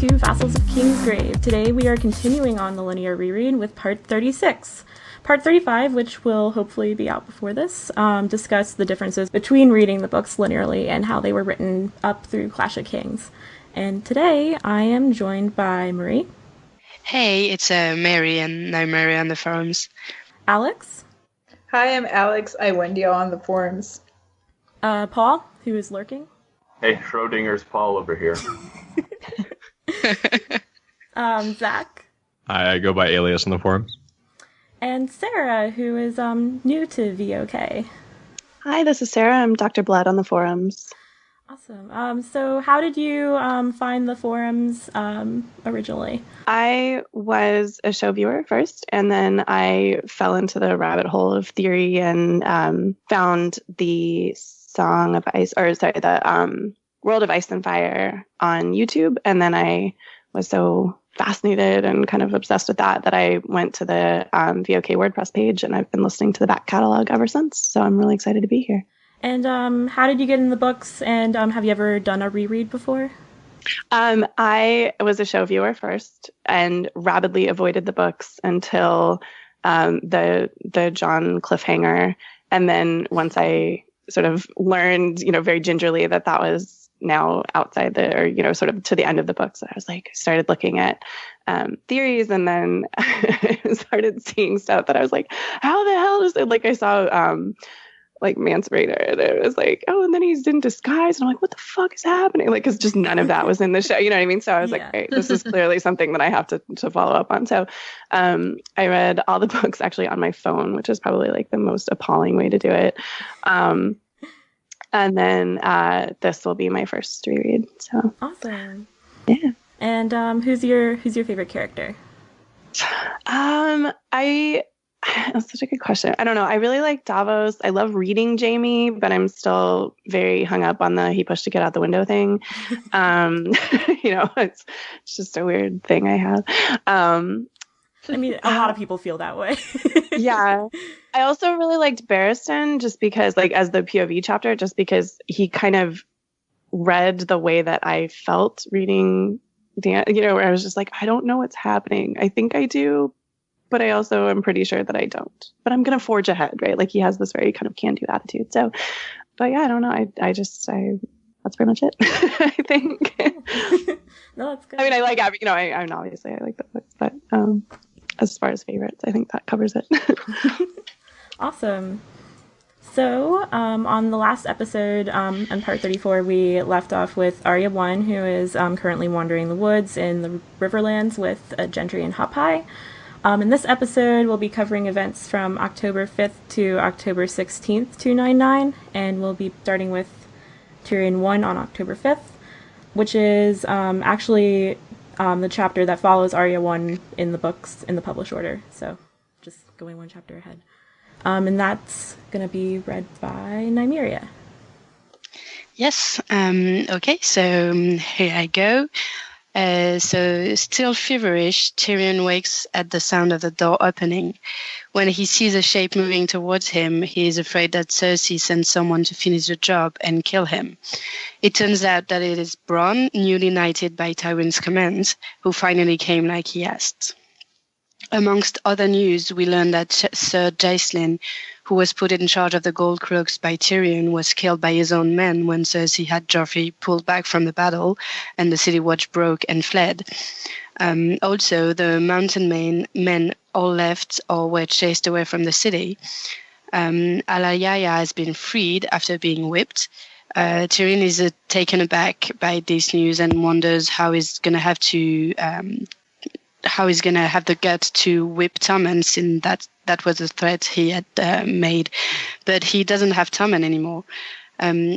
to Vassals of Kingsgrave. Today we are continuing on the linear reread with part 36. Part 35, which will hopefully be out before this, discuss the differences between reading the books linearly and how they were written up through Clash of Kings. And today I am joined by Marie. Hey, it's Mary and Nymeria on the forums. Alix. Hi, I'm Alix. Aiwendil on the forums. Paul, who is lurking. Hey, Schrodinger's Paul over here. Zach. Hi, I go by Alias on the forums. And Sara, who is new to VOK. Hi, this is Sara. I'm DrBlood on the forums. Awesome. So how did you find the forums originally? I was a show viewer first, and then I fell into the rabbit hole of theory and found the World of Ice and Fire on YouTube. And then I was so fascinated and kind of obsessed with that I went to the VOK WordPress page, and I've been listening to the back catalog ever since. So I'm really excited to be here. And how did you get in the books? And have you ever done a reread before? I was a show viewer first and rapidly avoided the books until the John cliffhanger. And then once I sort of learned, very gingerly that was now outside sort of to the end of the book. So I was like, started looking at theories, and then started seeing stuff that I was like, how the hell is it? Like I saw Manspreader, and it was like, oh, and then he's in disguise, and I'm like, what the fuck is happening? Like, because just none of that was in the show, you know what I mean? So I was like, okay, this is clearly something that I have to follow up on. So I read all the books actually on my phone, which is probably like the most appalling way to do it. And then this will be my first reread. So awesome. Yeah. And who's your favorite character? That's such a good question. I don't know. I really like Davos. I love reading Jamie, but I'm still very hung up on the he pushed to get out the window thing. It's just a weird thing I have. I mean, a lot of people feel that way. Yeah. I also really liked Barristan just because, like, as the POV chapter, just because he kind of read the way that I felt reading, where I was just like, I don't know what's happening. I think I do, but I also am pretty sure that I don't. But I'm going to forge ahead, right? Like, he has this very kind of can-do attitude. So, but yeah, I don't know. I that's pretty much it, I think. No, that's good. I mean, I like, obviously I like the books, but as far as favorites, I think that covers it. Awesome. So, on the last episode, in part 34, we left off with Arya 1, who is currently wandering the woods in the Riverlands with Gendry and Hop-High. In this episode, we'll be covering events from October 5th to October 16th, 299, and we'll be starting with Tyrion 1 on October 5th, which is actually the chapter that follows Arya 1 in the books in the published order, so just going one chapter ahead. And that's going to be read by Nymeria. Yes, okay, so here I go. So still feverish, Tyrion wakes at the sound of the door opening. When he sees a shape moving towards him, he is afraid that Cersei sent someone to finish the job and kill him. It turns out that it is Bran, newly knighted by Tywin's command, who finally came like he asked. Amongst other news, we learn that Sir Jacelyn, who was put in charge of the Gold Cloaks by Tyrion, was killed by his own men when Cersei had Joffrey pulled back from the battle and the city watch broke and fled. Also, the mountain men all left or were chased away from the city. Alayaya has been freed after being whipped. Tyrion is taken aback by this news and wonders how he's going to have the guts to whip Tommen, since that was a threat he had made. But he doesn't have Tommen anymore.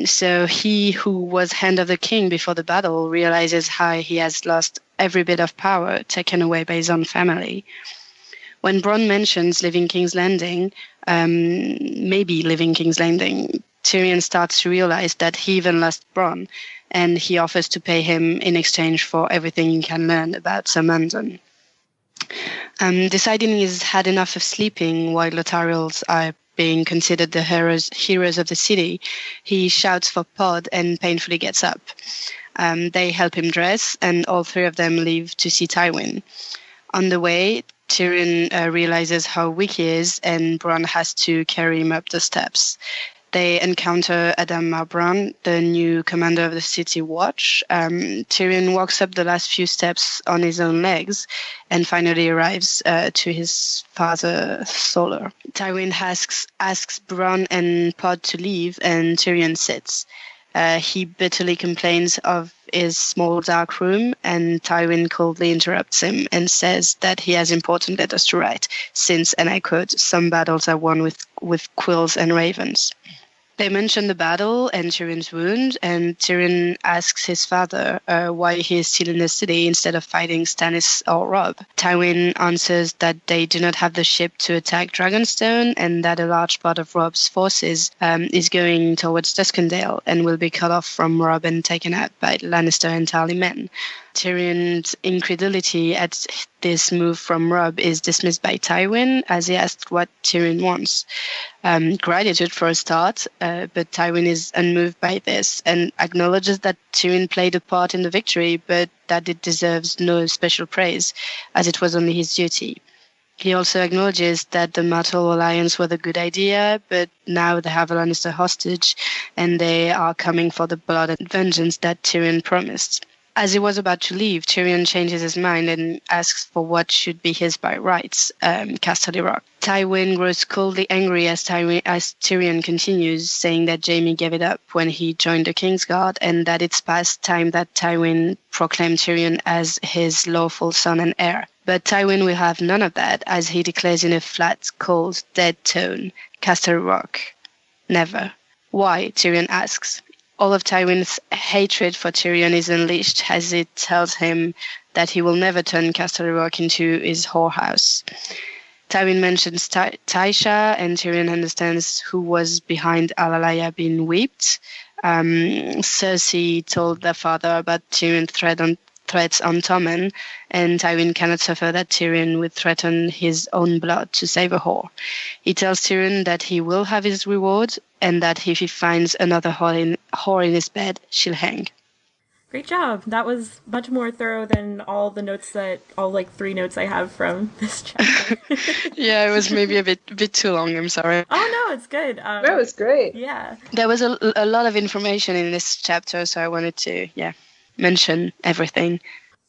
So he, who was Hand of the King before the battle, realizes how he has lost every bit of power taken away by his own family. When Bronn mentions leaving King's Landing, Tyrion starts to realize that he even lost Bronn, and he offers to pay him in exchange for everything he can learn about Sir Mundon. Deciding he's had enough of sleeping while Lothariels are being considered the heroes of the city, he shouts for Pod and painfully gets up. They help him dress, and all three of them leave to see Tywin. On the way, Tyrion realizes how weak he is, and Bran has to carry him up the steps. They encounter Adam Bran, the new commander of the City Watch. Tyrion walks up the last few steps on his own legs and finally arrives to his father, Solar. Tywin asks Bran and Pod to leave, and Tyrion sits. He bitterly complains of his small dark room, and Tywin coldly interrupts him and says that he has important letters to write, since, and I quote, "some battles are won with quills and ravens." They mention the battle and Tyrion's wound, and Tyrion asks his father why he is still in the city instead of fighting Stannis or Robb. Tywin answers that they do not have the ship to attack Dragonstone, and that a large part of Robb's forces is going towards Duskendale and will be cut off from Robb and taken out by Lannister and Tarly men. Tyrion's incredulity at this move from Robb is dismissed by Tywin, as he asks what Tyrion wants. Gratitude for a start, but Tywin is unmoved by this and acknowledges that Tyrion played a part in the victory, but that it deserves no special praise, as it was only his duty. He also acknowledges that the Martell alliance was a good idea, but now they have a Lannister hostage, and they are coming for the blood and vengeance that Tyrion promised. As he was about to leave, Tyrion changes his mind and asks for what should be his by rights, Casterly Rock. Tywin grows coldly angry as Tyrion continues, saying that Jaime gave it up when he joined the Kingsguard, and that it's past time that Tywin proclaimed Tyrion as his lawful son and heir. But Tywin will have none of that, as he declares in a flat, cold, dead tone, Casterly Rock. Never. Why? Tyrion asks. All of Tywin's hatred for Tyrion is unleashed as it tells him that he will never turn Casterly Rock into his whorehouse. Tywin mentions Tysha, and Tyrion understands who was behind Alalaya being whipped. Cersei told their father about Tyrion's threats on Tommen, and Tywin cannot suffer that Tyrion would threaten his own blood to save a whore. He tells Tyrion that he will have his reward, and that if he finds another whore in his bed, she'll hang. Great job. That was much more thorough than all 3 notes I have from this chapter. Yeah, it was maybe a bit too long, I'm sorry. Oh no, it's good. That was great. Yeah. There was a lot of information in this chapter, so I wanted to, mention everything.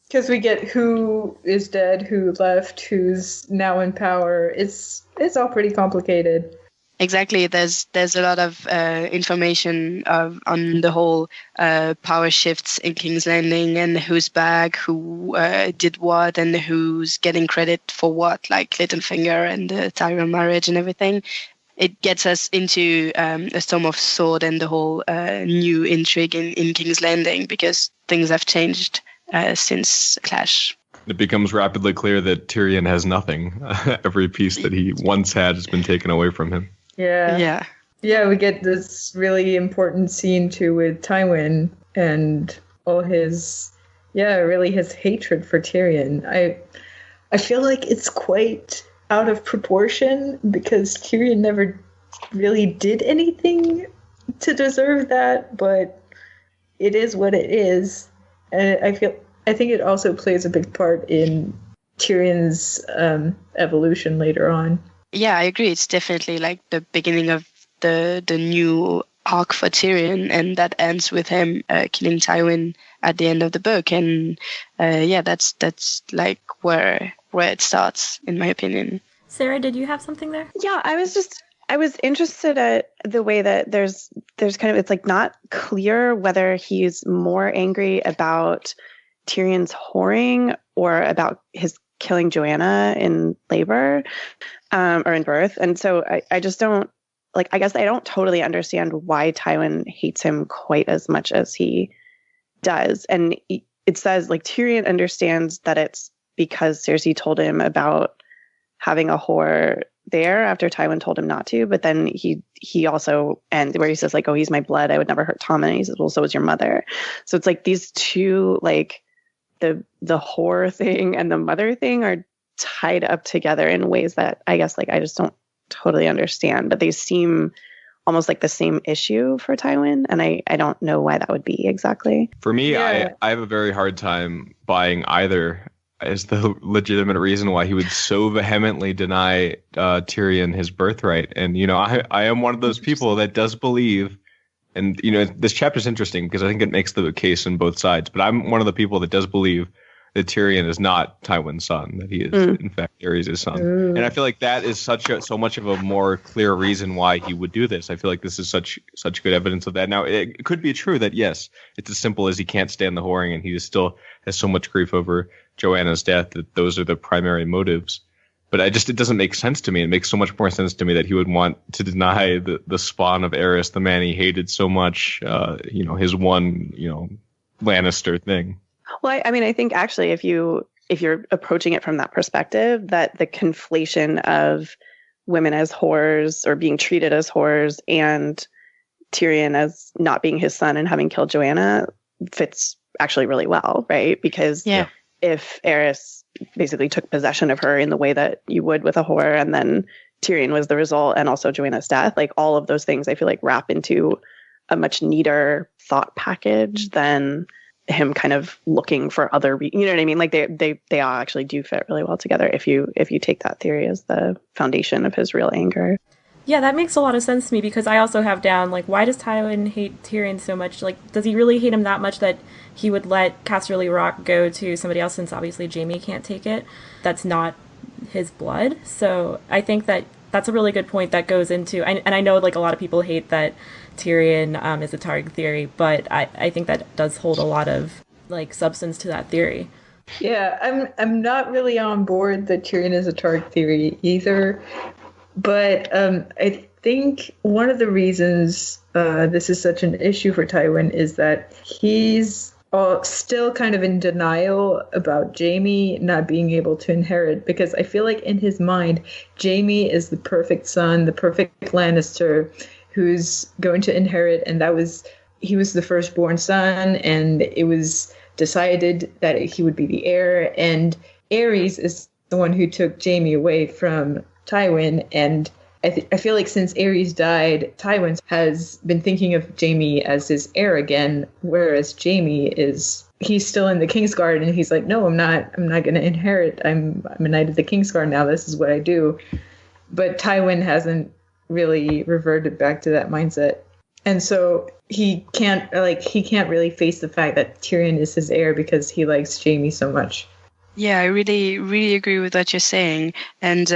Because we get who is dead, who left, who's now in power. It's all pretty complicated. Exactly. There's a lot of information on the whole power shifts in King's Landing, and who's back, who did what, and who's getting credit for what, like Littlefinger and the Tyrion marriage and everything. It gets us into a Storm of Sword and the whole new intrigue in King's Landing, because things have changed since Clash. It becomes rapidly clear that Tyrion has nothing. Every piece that he once had has been taken away from him. Yeah, we get this really important scene too with Tywin and all his hatred for Tyrion. I feel like it's quite out of proportion, because Tyrion never really did anything to deserve that, but it is what it is. And I think it also plays a big part in Tyrion's evolution later on. Yeah, I agree. It's definitely like the beginning of the new arc for Tyrion, and that ends with him killing Tywin at the end of the book. And that's like where it starts, in my opinion. Sarah, did you have something there? Yeah, I was interested at the way that there's kind of, it's like not clear whether he's more angry about Tyrion's whoring or about his killing Joanna in labor or in birth. And so I just don't, I guess I don't totally understand why Tywin hates him quite as much as he does. And it says Tyrion understands that it's because Cersei told him about having a whore there after Tywin told him not to, but then he also, and where he says oh, he's my blood, I would never hurt Tommen, and he says, well, so was your mother. So it's these two, the whore thing and the mother thing are tied up together in ways that I guess I just don't totally understand, but they seem almost like the same issue for Tywin, and I don't know why that would be exactly. For me, Yeah. I have a very hard time buying either as the legitimate reason why he would so vehemently deny Tyrion his birthright. And, I am one of those people that does believe, and, this chapter is interesting because I think it makes the case on both sides, but I'm one of the people that does believe that Tyrion is not Tywin's son, that he is, in fact, Aerys' son. And I feel like that is so much of a more clear reason why he would do this. I feel like this is such good evidence of that. Now, it could be true that, yes, it's as simple as he can't stand the whoring and he just still has so much grief over Joanna's death that those are the primary motives. But it doesn't make sense to me. It makes so much more sense to me that he would want to deny the spawn of Aerys, the man he hated so much, his one, Lannister thing. Well, I think actually if you're approaching it from that perspective, that the conflation of women as whores or being treated as whores and Tyrion as not being his son and having killed Joanna fits actually really well, right? Because if Aerys basically took possession of her in the way that you would with a whore, and then Tyrion was the result, and also Joanna's death, like all of those things I feel like wrap into a much neater thought package than him kind of looking for other, you know what I mean? Like they all actually do fit really well together if you take that theory as the foundation of his real anger. Yeah, that makes a lot of sense to me, because I also have down, like, why does Tywin hate Tyrion so much? Like, does he really hate him that much that he would let Casterly Rock go to somebody else, since obviously Jaime can't take it? That's not his blood. So I think that's a really good point that goes into, and I know, like, a lot of people hate that Tyrion is a Targ theory, but I think that does hold a lot of, like, substance to that theory. Yeah, I'm not really on board that Tyrion is a Targ theory either. But I think one of the reasons this is such an issue for Tywin is that he's still kind of in denial about Jaime not being able to inherit, because I feel like in his mind, Jaime is the perfect son, the perfect Lannister who's going to inherit, and he was the firstborn son, and it was decided that he would be the heir, and Aerys is the one who took Jaime away from Tywin, and I feel like since Aerys died, Tywin has been thinking of Jaime as his heir again, whereas Jaime he's still in the Kingsguard, and he's like, no, I'm not going to inherit. I'm a knight of the Kingsguard now. This is what I do. But Tywin hasn't really reverted back to that mindset, and so he can't really face the fact that Tyrion is his heir because he likes Jaime so much. Yeah, I really, really agree with what you're saying. And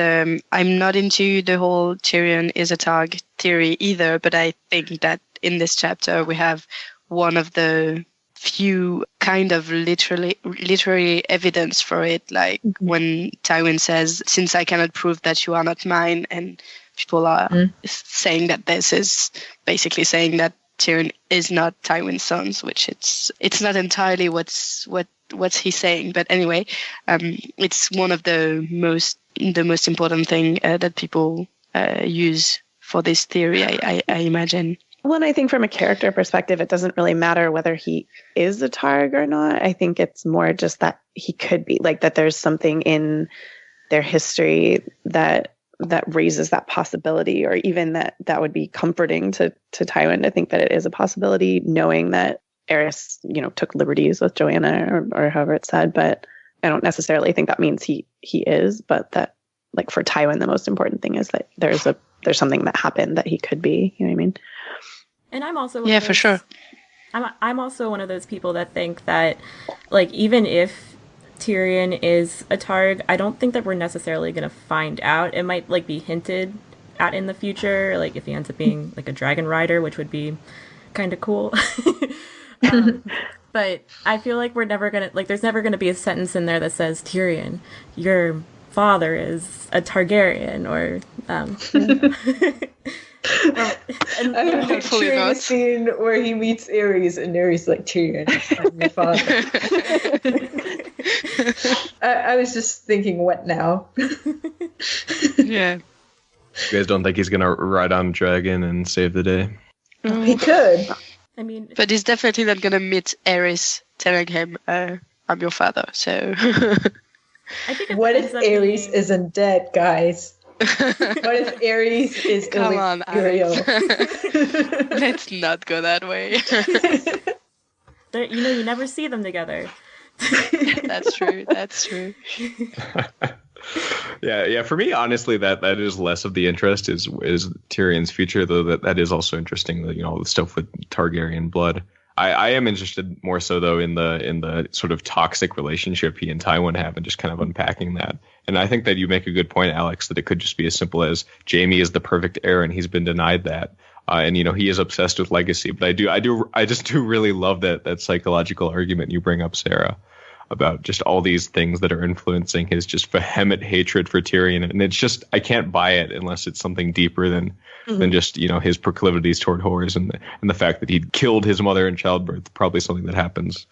I'm not into the whole Tyrion is a Targ theory either, but I think that in this chapter we have one of the few kind of literary evidence for it. Like when Tywin says, since I cannot prove that you are not mine, and people are saying that this is basically saying that Tyrion is not Tywin's sons, which it's not entirely what's he's saying, but anyway, it's one of the most important thing that people use for this theory, I imagine. Well, and I think from a character perspective, it doesn't really matter whether he is a Targ or not. I think it's more just that he could be, like, that there's something in their history that raises that possibility, or even that would be comforting to Tywin to think that it is a possibility, knowing that Aerys, took liberties with Joanna or however it's said. But I don't necessarily think that means he is, but that, like, for Tywin, the most important thing is that there's something that happened that he could be, you know what I mean? And I'm also for sure. I'm also one of those people that think that, like, even if Tyrion is a Targ, I don't think that we're necessarily going to find out. It might, like, be hinted at in the future, like if he ends up being like a dragon rider, which would be kind of cool. But I feel like we're never going to, like, there's never going to be a sentence in there that says, Tyrion, your father is a Targaryen, or I'm picturing a scene where he meets Aerys, and Aerys like, Tyrion, I'm your father. I was just thinking, what now? Yeah. You guys don't think he's gonna ride on a dragon and save the day? He could. I mean, but he's definitely not gonna meet Aerys telling him, "I'm your father." So. I think what if Aerys isn't dead, guys? What if Ares is Come on, Illyrio? Alex. Let's not go that way. You never see them together. That's true. Yeah. For me, honestly, that is less of the interest is Tyrion's future, though that is also interesting. All the stuff with Targaryen blood. I am interested more so though in the sort of toxic relationship he and Tywin have, and just kind of unpacking that. And I think that you make a good point, Alex, that it could just be as simple as Jaime is the perfect heir and he's been denied that. And he is obsessed with legacy. But I just do really love that psychological argument you bring up, Sarah, about just all these things that are influencing his just vehement hatred for Tyrion. And it's just, I can't buy it unless it's something deeper than just, his proclivities toward whores and the fact that he'd killed his mother in childbirth, probably something that happens,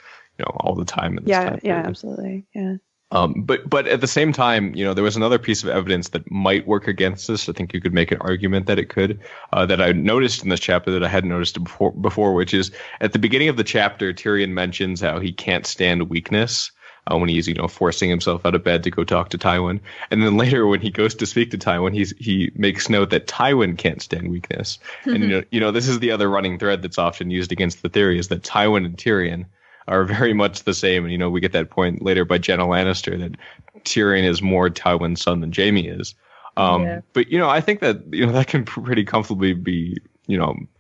all the time. In this time period. Absolutely. Yeah. But at the same time, there was another piece of evidence that might work against this. I think you could make an argument that it could, that I noticed in this chapter that I hadn't noticed before, which is at the beginning of the chapter, Tyrion mentions how he can't stand weakness when he's, forcing himself out of bed to go talk to Tywin. And then later when he goes to speak to Tywin, he makes note that Tywin can't stand weakness. And, this is the other running thread that's often used against the theory, is that Tywin and Tyrion are very much the same. And, we get that point later by Jenna Lannister that Tyrion is more Tywin's son than Jaime is. But, I think that, that can pretty comfortably be,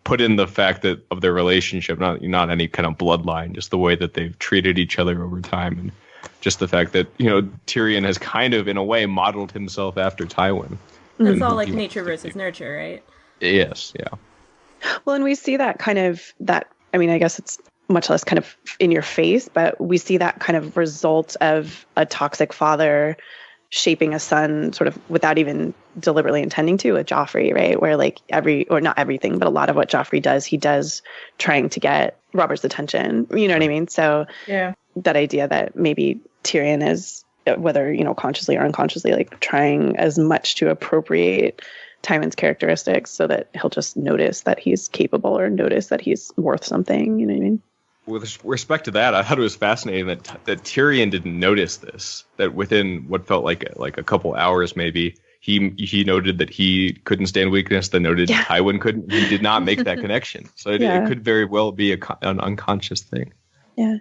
put in the fact that of their relationship, not any kind of bloodline, just the way that they've treated each other over time. And just the fact that, Tyrion has kind of, in a way, modeled himself after Tywin. It's all like nature versus nurture, right? Yes, yeah. Well, and we see that I guess it's much less kind of in your face, but we see that kind of result of a toxic father shaping a son sort of without even deliberately intending to, with Joffrey, right? Where not everything, but a lot of what Joffrey does, he does trying to get Robert's attention. You know what I mean? So yeah, that idea that maybe Tyrion is, whether, consciously or unconsciously, like trying as much to appropriate Tywin's characteristics so that he'll just notice that he's capable or notice that he's worth something. You know what I mean? With respect to that, I thought it was fascinating that Tyrion didn't notice this. That within what felt like a couple hours, maybe he noted that he couldn't stand weakness. Then noted Tywin couldn't. He did not make that connection. So it could very well be an unconscious thing. Yeah.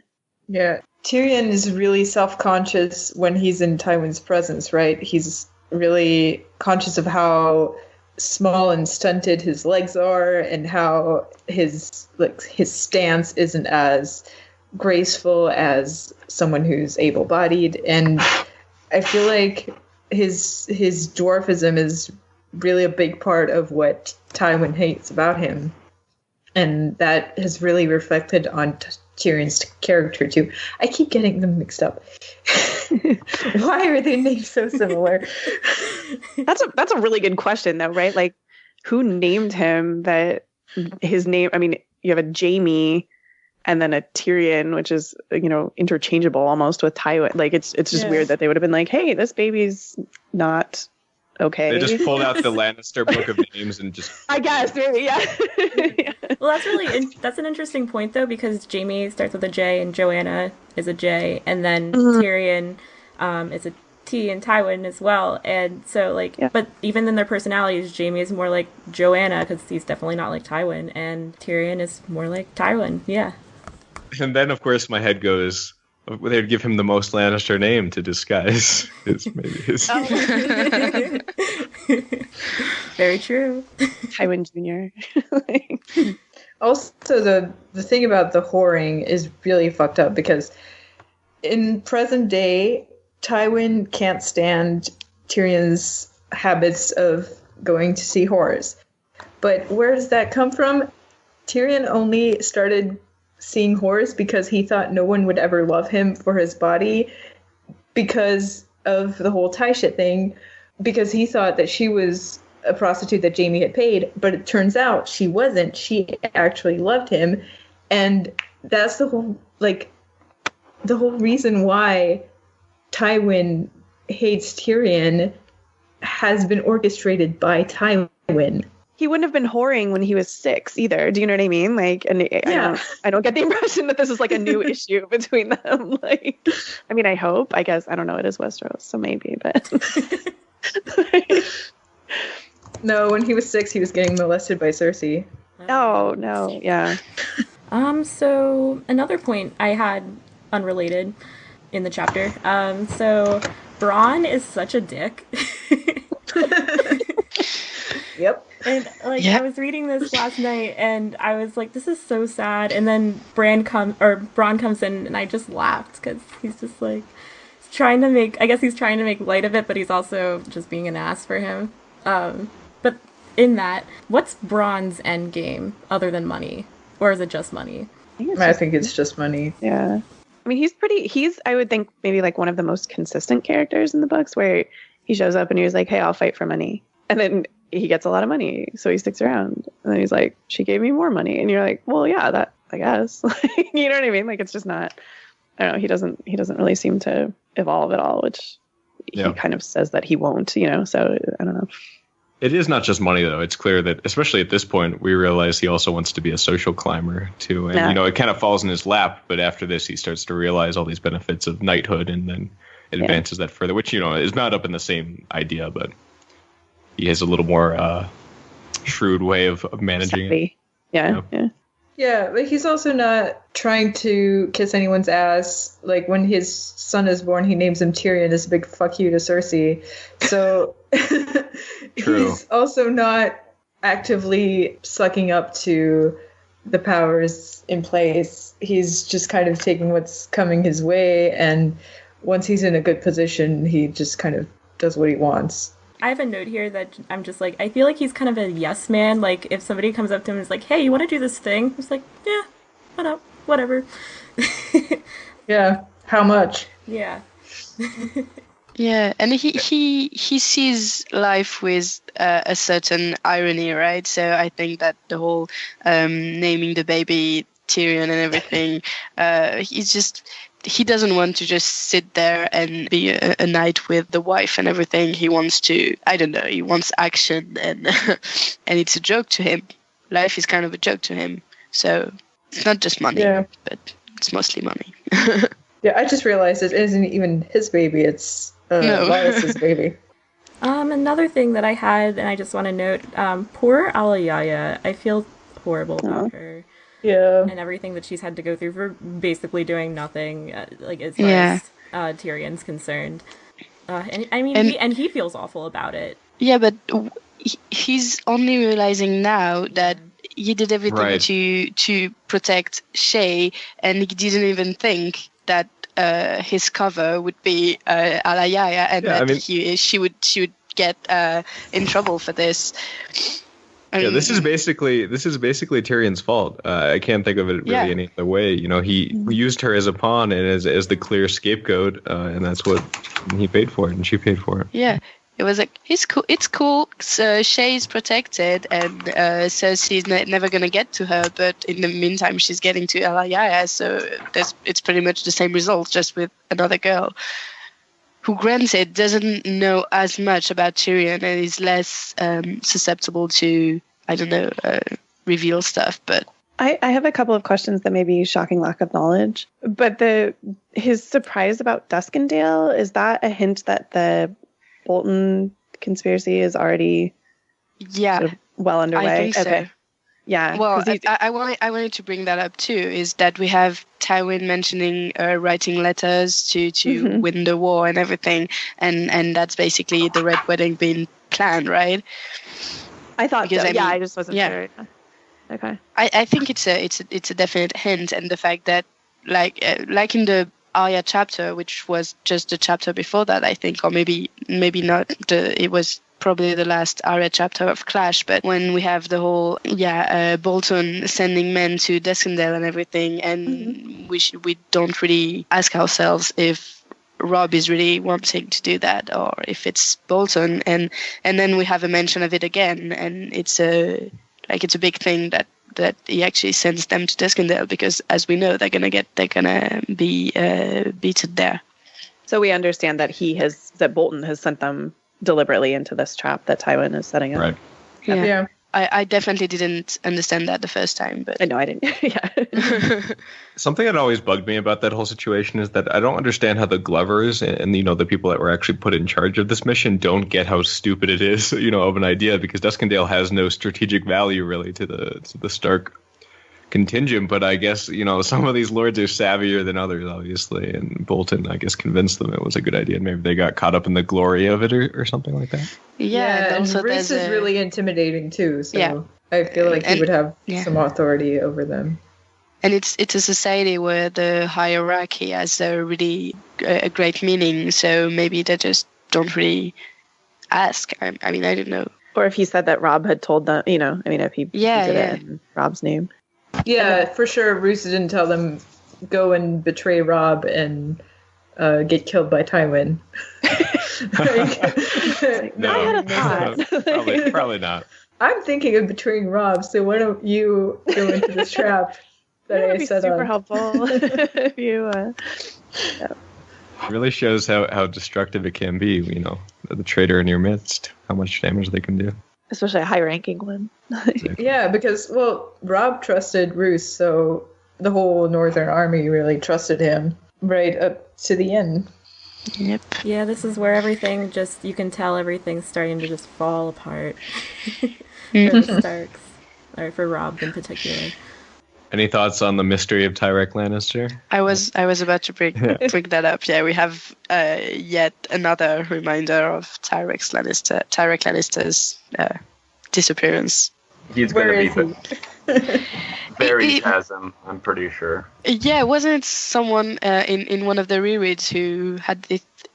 Yeah. Tyrion is really self-conscious when he's in Tywin's presence, right? He's really conscious of how small and stunted his legs are, and how his stance isn't as graceful as someone who's able-bodied. And I feel like his dwarfism is really a big part of what Tywin hates about him, and that has really reflected on Tyrion's character too. I keep getting them mixed up. Why are their names so similar? That's a really good question, though, right? Like, who named him that? His name. I mean, you have a Jaime, and then a Tyrion, which is interchangeable almost with Tywin. Like, it's just weird that they would have been like, hey, this baby's not okay. They just pulled out the Lannister book of names and just. I guess, maybe, yeah. Well, that's an interesting point, though, because Jaime starts with a J and Joanna is a J, and then Tyrion is a T and Tywin as well. And so, but even in their personalities, Jaime is more like Joanna because he's definitely not like Tywin, and Tyrion is more like Tywin. Yeah. And then, of course, my head goes, they'd give him the most Lannister name to disguise his. Very true. Tywin Jr. Also, the thing about the whoring is really fucked up, because in present day, Tywin can't stand Tyrion's habits of going to see whores. But where does that come from? Tyrion only started seeing whores because he thought no one would ever love him for his body because of the whole Tysha thing, because he thought that she was a prostitute that Jaime had paid, but it turns out she wasn't. She actually loved him, and that's the whole reason why Tywin hates Tyrion has been orchestrated by Tywin. He wouldn't have been whoring when he was 6 either. Do you know what I mean? Like, and I don't get the impression that this is like a new issue between them. Like, I mean, I hope. I guess I don't know. It is Westeros, so maybe, but. No, when he was 6, he was getting molested by Cersei. Oh, no. Yeah. So another point I had unrelated in the chapter. So Bran is such a dick. Yep. And I was reading this last night, and I was like, "This is so sad." And then Bran comes in, and I just laughed because he's just like trying to make. I guess he's trying to make light of it, but he's also just being an ass for him. But in that, what's Bran's end game other than money, or is it just money? I think it's just money. Yeah. I mean, he's, I would think, maybe like one of the most consistent characters in the books, where he shows up and he's like, "Hey, I'll fight for money." And then he gets a lot of money, so he sticks around. And then he's like, "She gave me more money." And you're like, "Well, yeah, that, I guess." You know what I mean? Like, it's just not, I don't know, he doesn't really seem to evolve at all, which he kind of says that he won't, so I don't know. It is not just money, though. It's clear that, especially at this point, we realize he also wants to be a social climber, too. And, it kind of falls in his lap. But after this, he starts to realize all these benefits of knighthood, and then it advances that further, which, is not up in the same idea, but he has a little more shrewd way of managing it. Yeah. Yeah, but he's also not trying to kiss anyone's ass. Like, when his son is born, he names him Tyrion as a big fuck you to Cersei. So he's also not actively sucking up to the powers in place. He's just kind of taking what's coming his way, and once he's in a good position, he just kind of does what he wants. I have a note here that I'm just like, I feel like he's kind of a yes man. Like, if somebody comes up to him and is like, "Hey, you want to do this thing?" He's like, "Yeah, whatever." Yeah, how much? Yeah. Yeah, and he sees life with a certain irony, right? So I think that the whole naming the baby Tyrion and everything, he doesn't want to just sit there and be a knight with the wife and everything. He wants to, I don't know, he wants action, and and it's a joke to him. Life is kind of a joke to him. So it's not just money, but it's mostly money. Yeah, I just realized it isn't even his baby, it's Varys's baby. Another thing that I had, and I just want to note, poor Alias, I feel horrible about her. Yeah. And everything that she's had to go through for basically doing nothing, as far as Tyrion's concerned. And he feels awful about it. Yeah, but he's only realizing now that he did everything to protect Shay, and he didn't even think that his cover would be Alias, and she would get in trouble for this. Yeah, this is basically Tyrion's fault. I can't think of it really any other way. He used her as a pawn and as the clear scapegoat, and that's what he paid for it, and she paid for it. Yeah, it was like, it's cool. So Shay's protected, and Cersei's never gonna get to her. But in the meantime, she's getting to Alias, so it's pretty much the same result, just with another girl, who, granted, doesn't know as much about Tyrion and is less susceptible to, I don't know, reveal stuff. But I have a couple of questions that may be shocking lack of knowledge. But his surprise about Duskendale, is that a hint that the Bolton conspiracy is already sort of well underway? I think so. Yeah. Well, I wanted to bring that up too, is that we have Tywin mentioning writing letters to win the war and everything, and that's basically the Red Wedding being planned, right? I thought so. I just wasn't sure. Okay. I think it's a definite hint, and the fact that like in the Arya chapter, which was just the chapter before that, I think, or maybe not. It was probably the last Arya chapter of Clash, but when we have the whole Bolton sending men to Duskendale and everything, and we don't really ask ourselves if Robb is really wanting to do that or if it's Bolton, and then we have a mention of it again, and it's a big thing that he actually sends them to Duskendale, because as we know, they're gonna be beaten there. So we understand that Bolton has sent them deliberately into this trap that Tywin is setting up. Right. Yeah. I definitely didn't understand that the first time, but I know I didn't. Yeah. Something that always bugged me about that whole situation is that I don't understand how the Glovers and the people that were actually put in charge of this mission don't get how stupid it is, of an idea, because Duskendale has no strategic value really to the Stark contingent. But I guess some of these lords are savvier than others, obviously, and Bolton, I guess, convinced them it was a good idea. Maybe they got caught up in the glory of it or something like that. yeah, and also Roose is really intimidating too, so Yeah. I feel like he would have yeah. some authority over them. And it's a society where the hierarchy has a really a great meaning, so maybe they just don't really ask. I mean, I don't know. Or if he said that Rob had told them, if he did it in Rob's name. Yeah, for sure. Roose didn't tell them go and betray Rob and get killed by Tywin. No, probably not. I'm thinking of betraying Rob, so why don't you go into this trap that I set super up? helpful if you. It really shows how destructive it can be. The traitor in your midst, how much damage they can do. Especially a high-ranking one. Yeah, because Rob trusted Roose, so the whole Northern Army really trusted him right up to the end. Yep. Yeah, this is where everything you can tell everything's starting to just fall apart. For the Starks, or for Rob in particular. Any thoughts on the mystery of Tyrek Lannister? I was about to bring that up. Yeah, we have yet another reminder of Tyrek Lannister's disappearance. He's Where going to be is buried as him, I'm pretty sure. Yeah, wasn't it someone in one of the rereads who had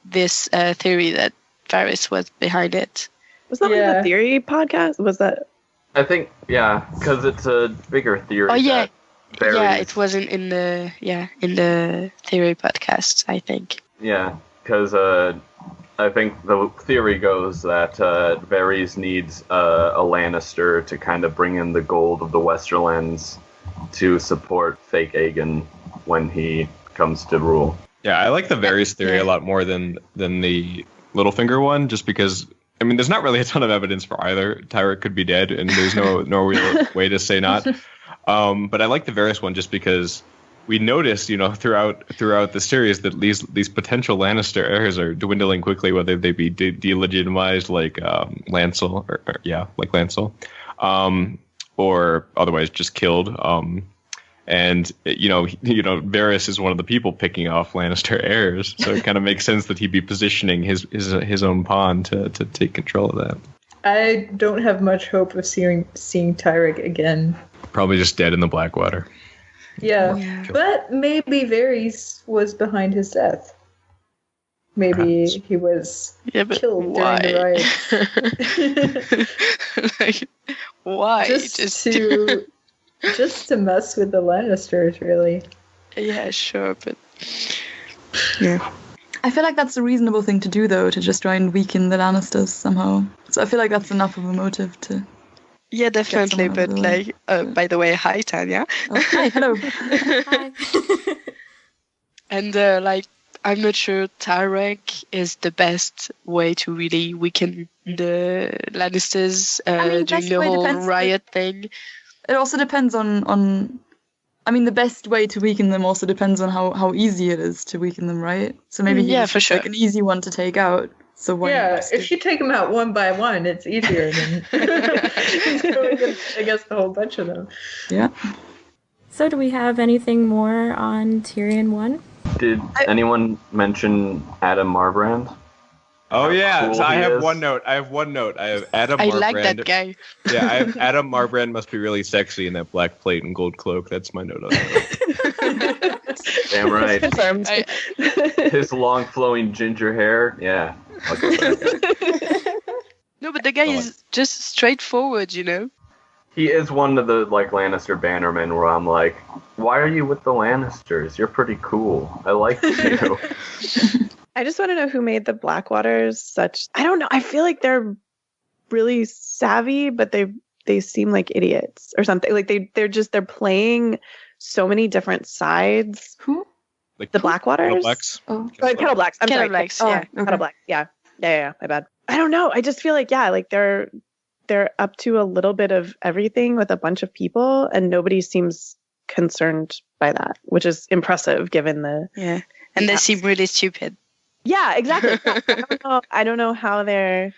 this theory that Varys was behind it? Was that like the theory podcast? Was that? I think, yeah, because it's a bigger theory. Oh yeah, that yeah. It wasn't in the theory podcast, I think. Yeah, because I think the theory goes that Varys needs a Lannister to kind of bring in the gold of the Westerlands to support fake Aegon when he comes to rule. Yeah, I like the Varys theory a lot more than the Littlefinger one, just because. I mean, there's not really a ton of evidence for either. Tyrek could be dead, and there's no real way to say not. But I like the Varys one just because we noticed, throughout the series that these potential Lannister heirs are dwindling quickly, whether they be delegitimized like Lancel, like Lancel, or otherwise just killed. And Varys is one of the people picking off Lannister heirs, so it kind of makes sense that he'd be positioning his own pawn to take control of that. I don't have much hope of seeing Tyrek again. Probably just dead in the Blackwater. Yeah. But maybe Varys was behind his death. Maybe he was killed why? during the riot. Why? Just to mess with the Lannisters, really. Yeah, sure, but yeah. I feel like that's a reasonable thing to do, though, to just try and weaken the Lannisters somehow. So I feel like that's enough of a motive to. Yeah, definitely. But by the way, hi Tanja. Oh, hi, hello. Hi. And I'm not sure Tyrek is the best way to really weaken the Lannisters during the whole riot thing. It also depends on. I mean, the best way to weaken them also depends on how easy it is to weaken them, right? So maybe he's for sure. like an easy one to take out. So why not if you take them out one by one, it's easier than going against a whole bunch of them. Yeah. So do we have anything more on Tyrion 1? Did anyone mention Adam Marbrand? Oh yeah, cool so I he have is. one note. I have Adam Marbrand. I like that guy. Yeah, I have Adam Marbrand must be really sexy in that black plate and gold cloak. That's my note on that. Damn right. Confirmed. His long flowing ginger hair. Yeah. No, but the guy is just straightforward, He is one of the Lannister bannermen where I'm like, why are you with the Lannisters? You're pretty cool. I like you. I just want to know who made the Blackwaters such. I don't know. I feel like they're really savvy, but they seem like idiots or something. Like they're playing so many different sides. Who? Like The Blackwaters? Blacks. Oh. Kettle Blacks. I'm sorry. Blacks, Oh, yeah. Okay. Kettle Blacks. Yeah. My bad. I don't know. I just feel like they're they're up to a little bit of everything with a bunch of people, and nobody seems concerned by that, which is impressive given the and they seem really stupid. Yeah, exactly. I don't know how they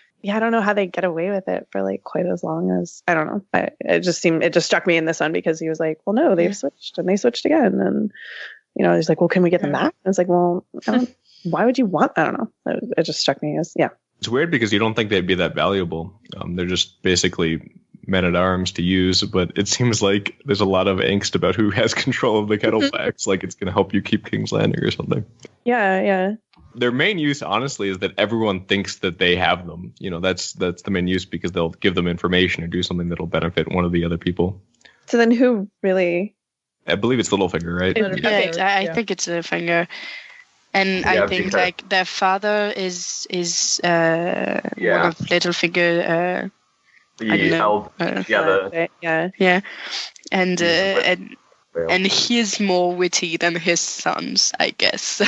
get away with it for like quite as long as, I don't know. It just struck me in this one because he was like, well, no, they've switched and they switched again, and he's like, well, can we get them back? And it's like, well, why would you want? I don't know. It just struck me as It's weird because you don't think they'd be that valuable. They're just basically men at arms to use, but it seems like there's a lot of angst about who has control of the Kettlebacks. Like it's going to help you keep King's Landing or something. Yeah. Their main use, honestly, is that everyone thinks that they have them. That's the main use because they'll give them information or do something that'll benefit one of the other people. So then who really? I believe it's Littlefinger, right? I think it's Littlefinger. And I think like their father is one of Littlefinger. And he's more witty than his sons, I guess.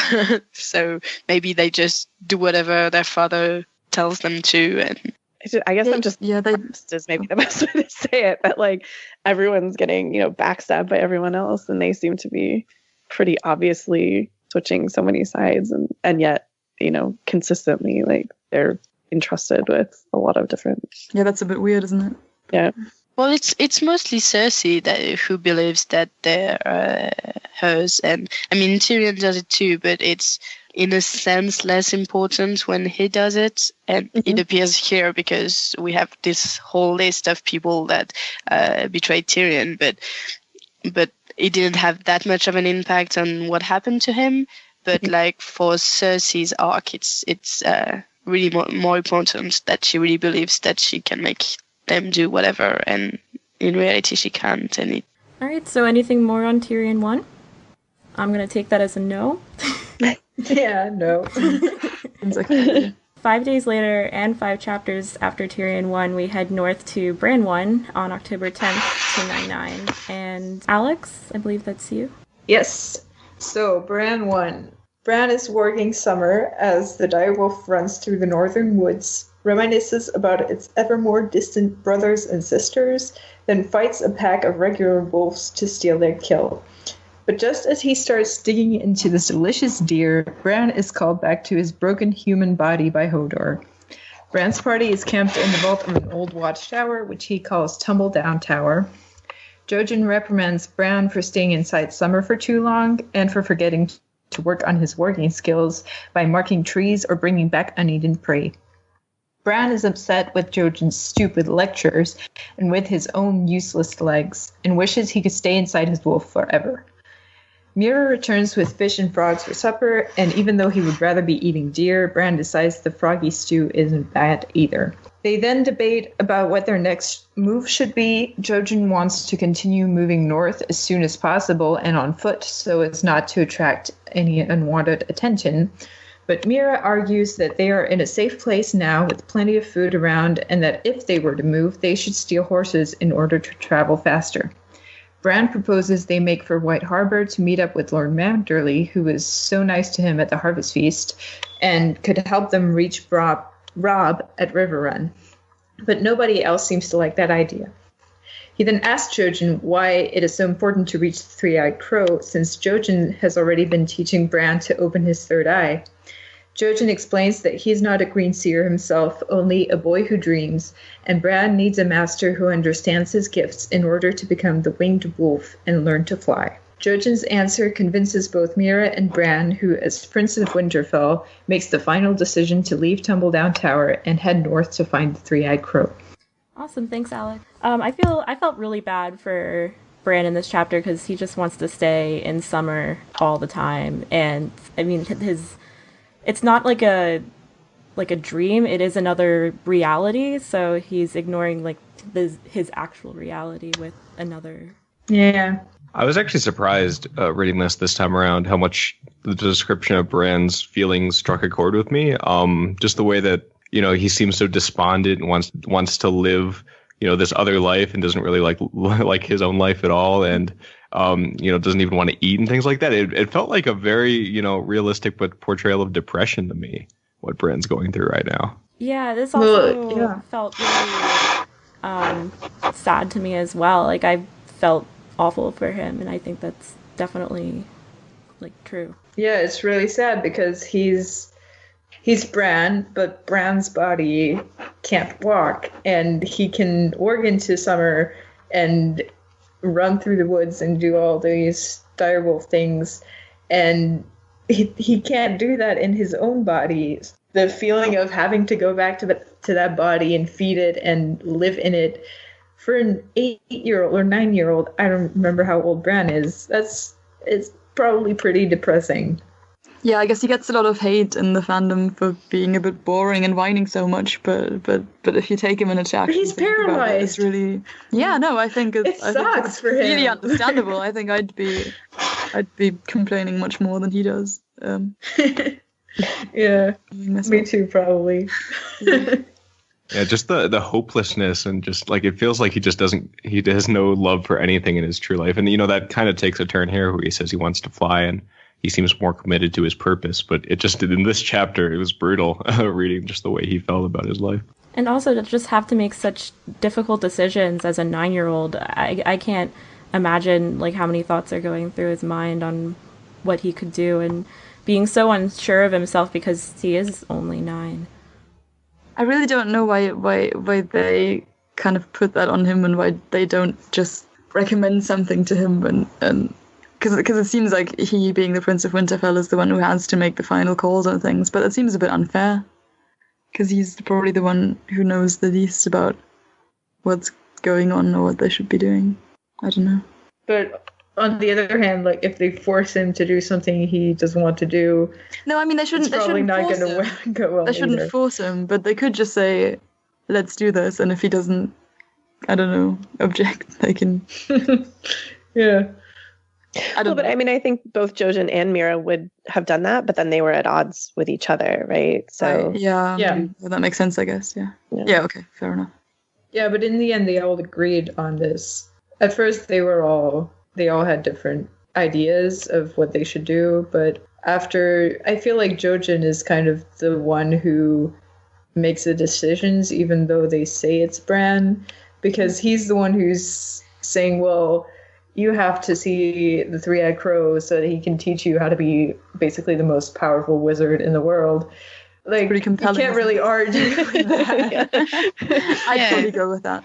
So maybe they just do whatever their father tells them to. And I guess I'm just is maybe the best way to say it. That like everyone's getting backstabbed by everyone else, and they seem to be pretty obviously switching so many sides, and yet consistently like they're entrusted with a lot of different. Yeah, that's a bit weird, isn't it? Yeah. Well, it's mostly Cersei who believes that they're hers, and I mean Tyrion does it too, but it's in a sense less important when he does it, and it appears here because we have this whole list of people that betrayed Tyrion, but it didn't have that much of an impact on what happened to him. But like for Cersei's arc, it's really more important that she really believes that she can make them do whatever, and in reality she can't. All right, so anything more on Tyrion 1? I'm going to take that as a no. Yeah, no. 5 days later and 5 chapters after Tyrion 1, we head north to Bran 1 on October 10th to 99. And Alix, I believe that's you. Yes. So, Bran 1. Bran is working summer as the direwolf runs through the northern woods, reminisces about its ever more distant brothers and sisters, then fights a pack of regular wolves to steal their kill. But just as he starts digging into this delicious deer, Bran is called back to his broken human body by Hodor. Bran's party is camped in the vault of an old watchtower, which he calls Tumble Down Tower. Jojen reprimands Bran for staying inside summer for too long and for forgetting to work on his working skills by marking trees or bringing back uneaten prey. Bran is upset with Jojen's stupid lectures and with his own useless legs, and wishes he could stay inside his wolf forever. Nymeria returns with fish and frogs for supper, and even though he would rather be eating deer, Bran decides the froggy stew isn't bad either. They then debate about what their next move should be. Jojen wants to continue moving north as soon as possible and on foot so as not to attract any unwanted attention. But Nymeria argues that they are in a safe place now with plenty of food around, and that if they were to move, they should steal horses in order to travel faster. Bran proposes they make for White Harbor to meet up with Lord Manderley, who was so nice to him at the Harvest Feast, and could help them reach Robb at River Run. But nobody else seems to like that idea. He then asks Jojen why it is so important to reach the Three-Eyed Crow, since Jojen has already been teaching Bran to open his third eye. Jojen explains that he is not a green seer himself, only a boy who dreams, and Bran needs a master who understands his gifts in order to become the winged wolf and learn to fly. Jojen's answer convinces both Nymeria and Bran, who, as Prince of Winterfell, makes the final decision to leave Tumbledown Tower and head north to find the Three-Eyed Crow. Awesome, thanks, Alix. I felt really bad for Bran in this chapter because he just wants to stay in summer all the time, and I mean it's not like a dream. It is another reality. So he's ignoring like his actual reality with another. Yeah. I was actually surprised reading this time around how much the description of Bran's feelings struck a chord with me. Just the way that he seems so despondent and wants to live this other life and doesn't really like his own life at all, and doesn't even want to eat and things like that. It felt like a very, realistic portrayal of depression to me, what Bran's going through right now. Yeah, this also felt really sad to me as well. Like, I felt awful for him, and I think that's definitely, like, true. Yeah, it's really sad because he's Bran, but Bran's body can't walk, and he can walk into summer and run through the woods and do all these direwolf things, and he can't do that in his own body. The feeling of having to go back to that body and feed it and live in it for an 8-year-old or 9-year-old, I don't remember how old Bran is. It's probably pretty depressing. Yeah, I guess he gets a lot of hate in the fandom for being a bit boring and whining so much, but if you take him in a chat, he's paralyzed. It's really, yeah, no, I think it sucks for him. Really understandable. I think I'd be complaining much more than he does. Yeah, me too, probably. Yeah, just the hopelessness, and just like it feels like he has no love for anything in his true life. And that kind of takes a turn here where he says he wants to fly and he seems more committed to his purpose. But it just in this chapter, it was brutal reading just the way he felt about his life. And also to just have to make such difficult decisions as a 9-year-old. I can't imagine like how many thoughts are going through his mind on what he could do, and being so unsure of himself because he is only 9. I really don't know why they kind of put that on him, and why they don't just recommend something to him, and because it seems like he, being the Prince of Winterfell, is the one who has to make the final calls on things, but it seems a bit unfair because he's probably the one who knows the least about what's going on or what they should be doing. I don't know. But on the other hand, like if they force him to do something he doesn't want to do, no, I mean they shouldn't. It's probably they shouldn't not going to go well. They shouldn't either. force him, but they could just say, "Let's do this," and if he doesn't, I don't know, object, they can. Yeah. But I mean, I think both Jojen and Mira would have done that, but then they were at odds with each other, right? So yeah, well, that makes sense, I guess. Yeah. Okay, fair enough. Yeah, but in the end, they all agreed on this. At first, they all had different ideas of what they should do, but after, I feel like Jojen is kind of the one who makes the decisions, even though they say it's Bran, because he's the one who's saying, well, you have to see the Three-Eyed Crow so that he can teach you how to be basically the most powerful wizard in the world. Like, you can't really argue with that. I'd totally go with that.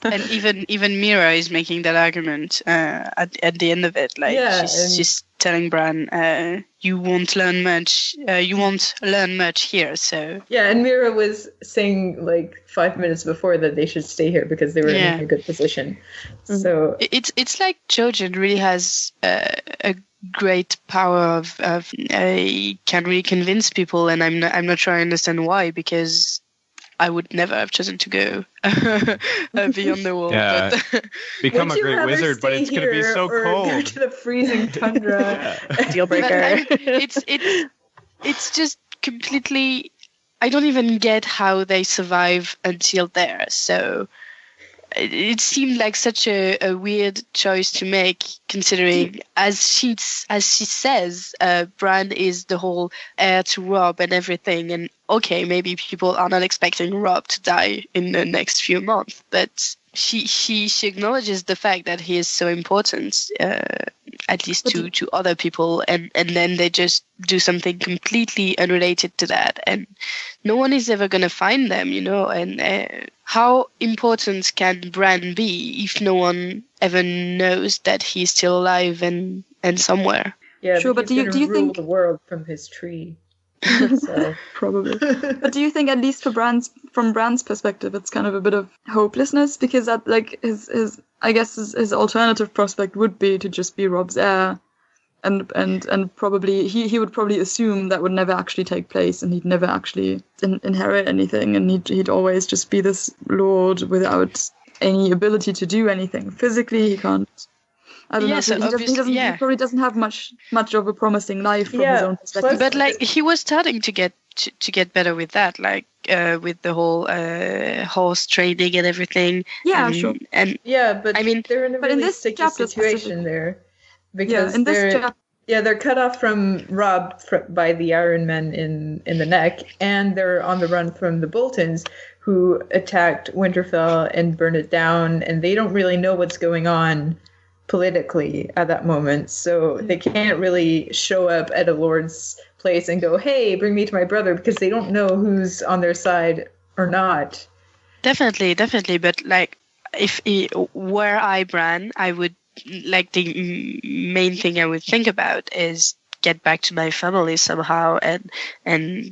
And even Mira is making that argument at the end of it. Like, she's telling Bran, you won't learn much. You won't learn much here. So yeah, and Mira was saying like 5 minutes before that they should stay here because they were in a good position. Mm-hmm. So it's like Jojen really has a great power of can really convince people, and I'm not sure I understand why, because I would never have chosen to go beyond the wall. Yeah, but become a great wizard, but it's going to be so cold. Go to the freezing tundra. Deal breaker. It's just completely. I don't even get how they survive until there. So it seemed like such a weird choice to make, considering, as she says, Bran is the whole heir to Robb and everything. And okay, maybe people are not expecting Robb to die in the next few months, but she acknowledges the fact that he is so important, at least to other people, and then they just do something completely unrelated to that, and no one is ever going to find them, and how important can Bran be if no one ever knows that he's still alive and somewhere? Yeah, sure, but do you rule think the world from his tree? So. Probably. But do you think, at least from Bran's perspective, it's kind of a bit of hopelessness, because that, like, his alternative prospect would be to just be Robb's heir, and probably he would probably assume that would never actually take place, and he'd never actually inherit anything, and he'd always just be this lord without any ability to do anything physically. He can't. I don't know. So he probably doesn't have much of a promising life from his own perspective. But like, he was starting to get better with that, like with the whole horse trading and everything. Yeah, sure. And but I mean, they're in a really sticky situation there, because they're cut off from Robb by the Iron Men in the neck, and they're on the run from the Boltons, who attacked Winterfell and burned it down, and they don't really know what's going on politically at that moment, so they can't really show up at a lord's place and go, hey, bring me to my brother, because they don't know who's on their side or not. Definitely, but like if were I Bran, I would like the main thing I would think about is get back to my family somehow, and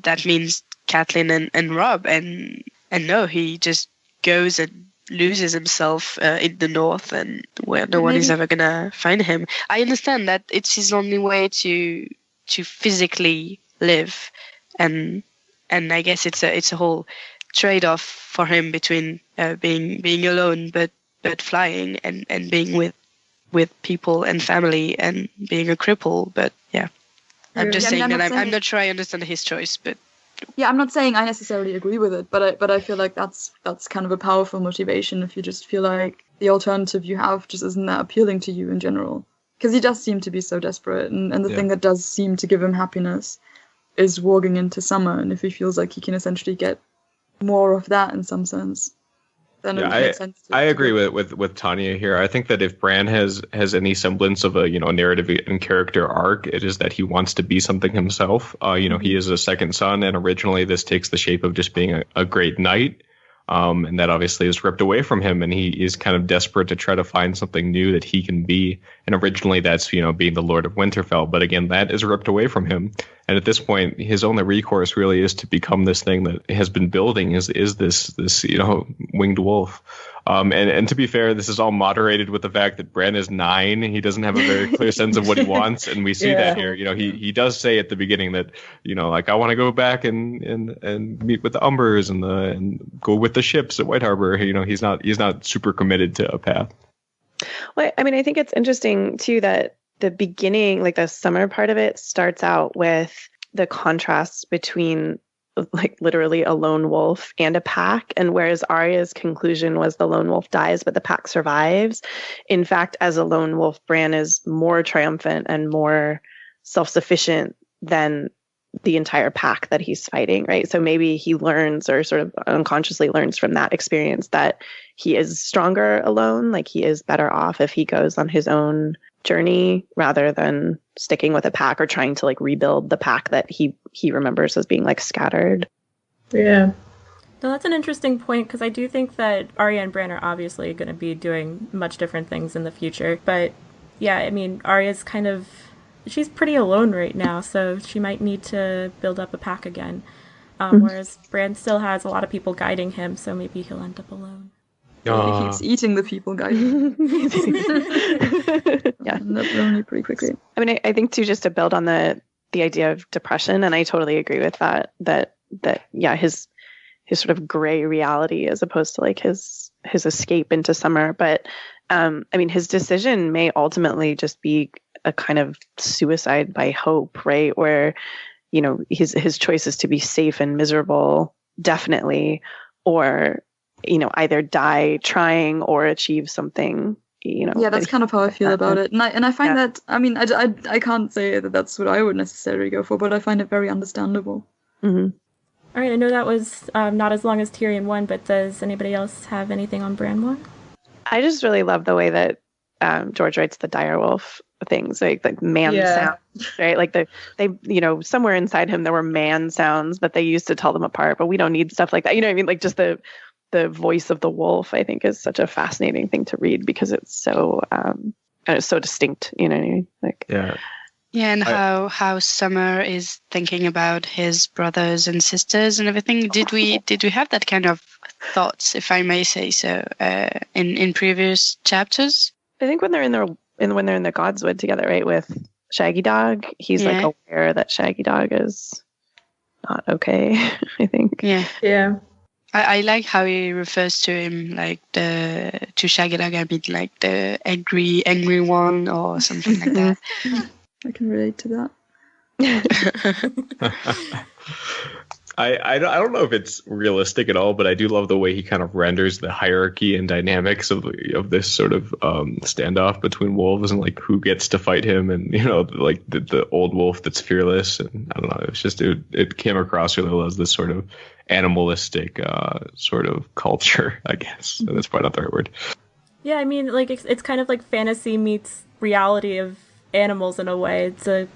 that means Catelyn and Rob, and no, he just goes and loses himself in the north, and where no one is ever gonna find him. I understand that it's his only way to physically live, and I guess it's a whole trade-off for him between being alone but flying, and being with people and family, and being a cripple. But yeah, I'm just saying that I'm not sure I understand his choice, but. Yeah, I'm not saying I necessarily agree with it, but I feel like that's kind of a powerful motivation if you just feel like the alternative you have just isn't that appealing to you in general. Because he does seem to be so desperate, and the thing that does seem to give him happiness is walking into summer, and if he feels like he can essentially get more of that in some sense, then it would make sense. I agree with Tanja here. I think that if Bran has any semblance of a narrative and character arc, it is that he wants to be something himself. He is a second son, and originally this takes the shape of just being a great knight. And that obviously is ripped away from him, and he is kind of desperate to try to find something new that he can be. And originally that's, being the Lord of Winterfell. But again, that is ripped away from him. And at this point, his only recourse really is to become this thing that has been building, is this winged wolf. And to be fair, this is all moderated with the fact that Bran is 9. He doesn't have a very clear sense of what he wants. And we see that here. He does say at the beginning that, I want to go back and meet with the Umbers and go with the ships at White Harbor. He's not super committed to a path. Well, I mean, I think it's interesting too that the beginning, like the summer part of it, starts out with the contrast between like literally a lone wolf and a pack. And whereas Arya's conclusion was the lone wolf dies, but the pack survives. In fact, as a lone wolf, Bran is more triumphant and more self-sufficient than the entire pack that he's fighting, right? So maybe he learns, or sort of unconsciously learns from that experience, that he is stronger alone, like he is better off if he goes on his own journey rather than sticking with a pack or trying to like rebuild the pack that he remembers as being like scattered. Yeah. No, that's an interesting point, because I do think that Arya and Bran are obviously going to be doing much different things in the future. But yeah, I mean, Arya's she's pretty alone right now, so she might need to build up a pack again. Whereas Bran still has a lot of people guiding him, so maybe he'll end up alone. He keeps eating the people guiding. Yeah, end up lonely pretty quickly. I mean, I think too, just to build on the idea of depression, and I totally agree with that yeah, his sort of gray reality as opposed to like his escape into summer. But I mean, his decision may ultimately just be a kind of suicide by hope, right? Where, his choice is to be safe and miserable, definitely, or, either die trying or achieve something, Yeah, that's kind of how I feel about it. And I find that, I mean, I can't say that that's what I would necessarily go for, but I find it very understandable. Mm-hmm. All right, I know that was not as long as Tyrion 1, but does anybody else have anything on Bran 1? I just really love the way that George writes the direwolf things, like man sounds, right? Like they somewhere inside him there were man sounds that they used to tell them apart, but we don't need stuff like that. You know what I mean? Like just the voice of the wolf, I think, is such a fascinating thing to read because it's so distinct. You know what I mean? Like and how Summer is thinking about his brothers and sisters and everything. Did we have that kind of thoughts, if I may say so, in previous chapters? I think when they're in the Godswood together, right, with Shaggy Dog, he's like aware that Shaggy Dog is not okay. I think. Yeah. I like how he refers to him like to Shaggy Dog. I mean, like the angry one or something like that. I can relate to that. I don't know if it's realistic at all, but I do love the way he kind of renders the hierarchy and dynamics of this sort of standoff between wolves and like who gets to fight him, and like the old wolf that's fearless, and I don't know, it's just it came across really well as this sort of animalistic sort of culture, I guess. That's probably not the right word. Yeah, I mean, like it's kind of like fantasy meets reality of animals in a way. It's a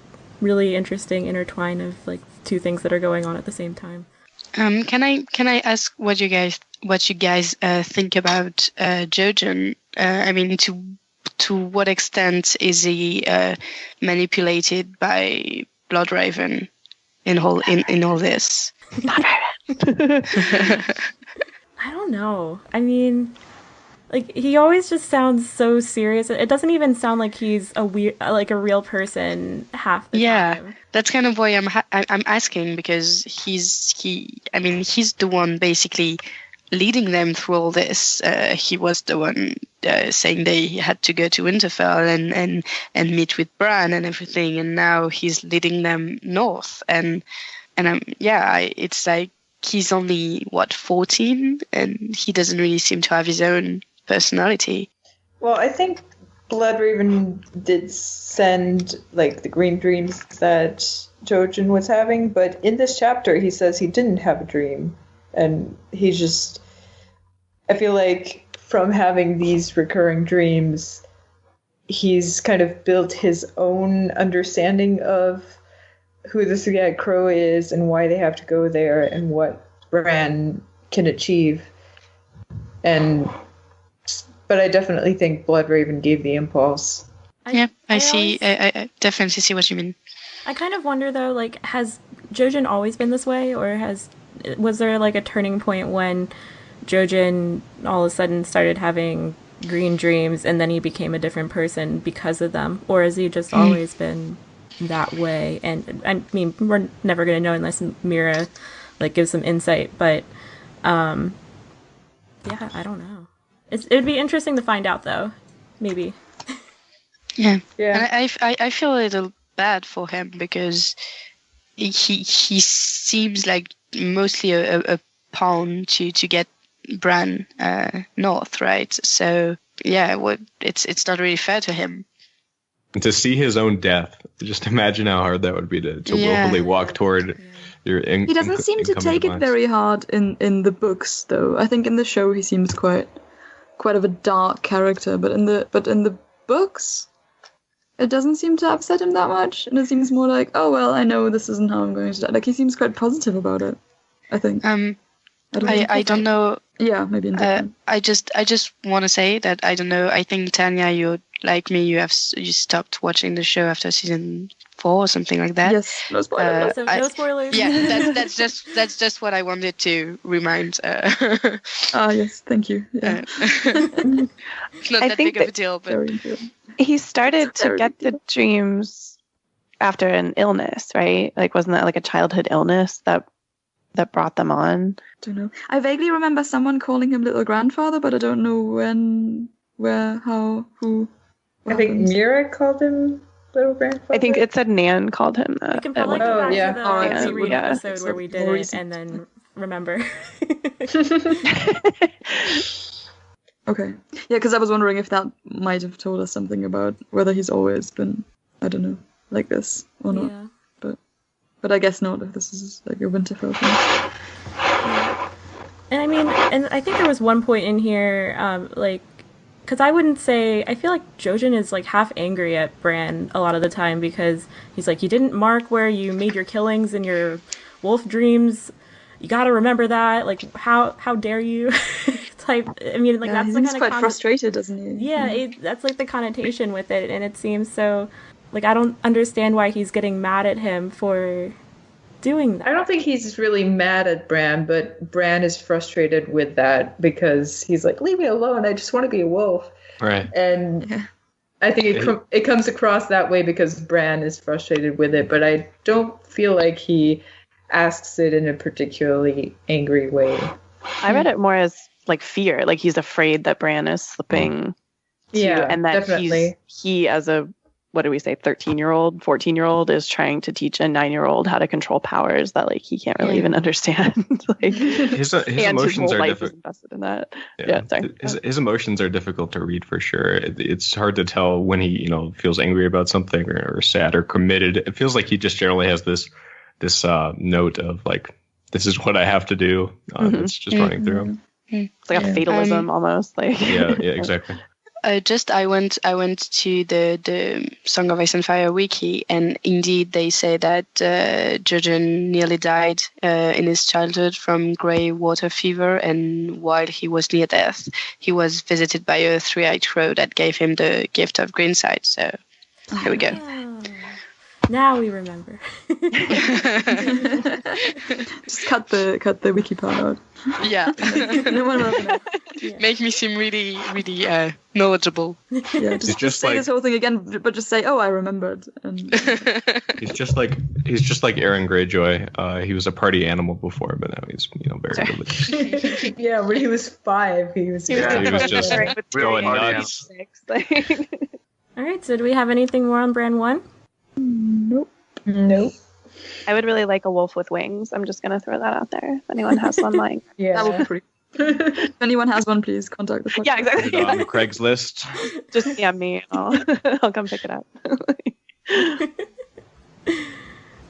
really interesting intertwine of like two things that are going on at the same time. Can I ask what you guys think about Jojen? I mean, to what extent is he manipulated by Bloodraven in all this? I don't know. I mean, like he always just sounds so serious. It doesn't even sound like he's a a real person half the time. That's kind of why I'm asking, because he's the one basically leading them through all this. He was the one saying they had to go to Winterfell and meet with Bran and everything, and now he's leading them north. And it's like he's only 14, and he doesn't really seem to have his own personality. Well, I think Bloodraven did send like the green dreams that Jojen was having, but in this chapter he says he didn't have a dream, and he's just, I feel like from having these recurring dreams, he's kind of built his own understanding of who the Three-Eyed Crow is and why they have to go there and what Bran can achieve. But I definitely think Bloodraven gave the impulse. I definitely see what you mean. I kind of wonder though, like, has Jojen always been this way, or was there like a turning point when Jojen all of a sudden started having green dreams and then he became a different person because of them, or has he just always been that way? And I mean, we're never going to know unless Mira like gives some insight, but yeah, I don't know. It would be interesting to find out though, maybe. Yeah. And I feel a little bad for him because he seems like mostly a pawn to get Bran north, right? So yeah, it's not really fair to him. And to see his own death, just imagine how hard that would be to willfully walk toward your. He doesn't seem to take it very hard in the books, though. I think in the show he seems quite of a dark character, but in the books, it doesn't seem to upset him that much, and it seems more like, oh well, I know this isn't how I'm going to die. Like he seems quite positive about it, I think. I don't know. Yeah, maybe. I just want to say that I don't know. I think Tanja, you're like me. You stopped watching the show after season 4 or something like that. Yes, no spoilers. No spoilers. Yeah, that's just what I wanted to remind. Yes, thank you. Yeah. It's not that big of a deal, but he started to get the dreams after an illness, right? Like, wasn't that like a childhood illness that brought them on? I don't know. I vaguely remember someone calling him little grandfather, but I don't know when, where, how, who. I think Mira called him little grandfather. I think it said Nan called him that. We can probably go back to the reread yeah. episode where we did it and then remember. Okay. Yeah, because I was wondering if that might have told us something about whether he's always been, I don't know, like this or not. Yeah. But I guess not, if this is like a Winterfell thing. Yeah. And I mean, and I think there was one point in here, because I wouldn't say, I feel like Jojen is like half angry at Bran a lot of the time because he's like, you didn't mark where you made your killings in your wolf dreams. You got to remember that. Like, how dare you? Type. I mean, like that's he the seems kind of quite frustrated, doesn't he? Yeah, that's like the connotation with it, and it seems so. Like, I don't understand why he's getting mad at him for doing that. I don't think he's really mad at Bran, but Bran is frustrated with that because he's like, leave me alone. I just want to be a wolf. Right. And I think it comes across that way because Bran is frustrated with it, but I don't feel like he asks it in a particularly angry way. I read it more as like fear. Like he's afraid that Bran is slipping. And that definitely. he as a, what do we say, 13-year-old, 14-year-old is trying to teach a 9-year-old how to control powers that like he can't really even understand. Like his emotions are difficult. Invested in that. Yeah, sorry. His emotions are difficult to read for sure. It's hard to tell when he feels angry about something or sad or committed. It feels like he just generally has this note of like this is what I have to do. It's just running through him. It's like a fatalism almost. Like Yeah, exactly. I went to the Song of Ice and Fire wiki, and indeed they say that Jojen nearly died in his childhood from grey water fever, and while he was near death, he was visited by a three-eyed crow that gave him the gift of green sight. So here we go. Oh, now we remember. Just cut the wiki part out. Yeah. No one will know. Make me seem really, really knowledgeable. Yeah, It's just say like- this whole thing again, but just say, "Oh, I remembered." And He's just like Aaron Greyjoy. He was a party animal before, but now he's very religious. Yeah, when he was 5, he was. He was just Real going party nuts. All right, so do we have anything more on Bran 1? Nope. I would really like a wolf with wings. I'm just gonna throw that out there. If anyone has one, like Yeah. that would be pretty. If anyone has one, please contact the podcast. yeah, exactly. Put it on Craigslist. Just DM me. And I'll come pick it up.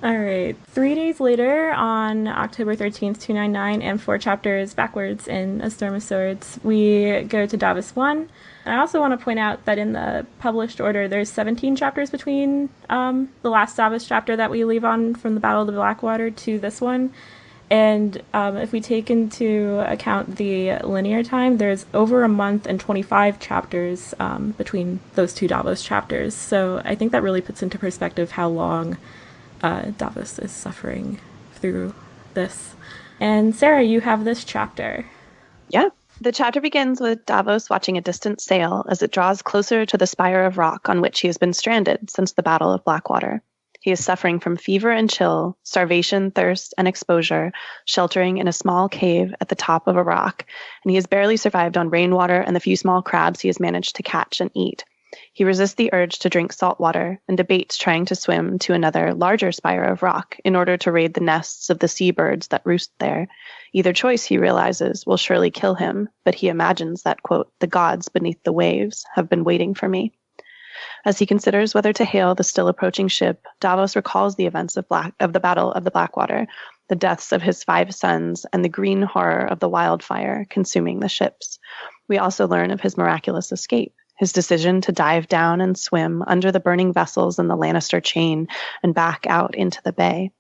All right. 3 days later, on October 13th, 299, and 4 chapters backwards in A Storm of Swords, we go to Davos 1. And I also want to point out that in the published order, there's 17 chapters between the last Davos chapter that we leave on from the Battle of the Blackwater to this one. And if we take into account the linear time, there's over a month and 25 chapters between those 2 Davos chapters. So I think that really puts into perspective how long Davos is suffering through this. And Sarah, you have this chapter. Yeah. The chapter begins with Davos watching a distant sail as it draws closer to the spire of rock on which he has been stranded since the Battle of Blackwater. He is suffering from fever and chill, starvation, thirst, and exposure, sheltering in a small cave at the top of a rock, and he has barely survived on rainwater and the few small crabs he has managed to catch and eat. He resists the urge to drink salt water and debates trying to swim to another, larger spire of rock in order to raid the nests of the seabirds that roost there. Either choice, he realizes, will surely kill him, but he imagines that, quote, the gods beneath the waves have been waiting for me. As he considers whether to hail the still approaching ship, Davos recalls the events of the Battle of the Blackwater, the deaths of his 5 sons, and the green horror of the wildfire consuming the ships. We also learn of his miraculous escape, his decision to dive down and swim under the burning vessels in the Lannister chain and back out into the bay.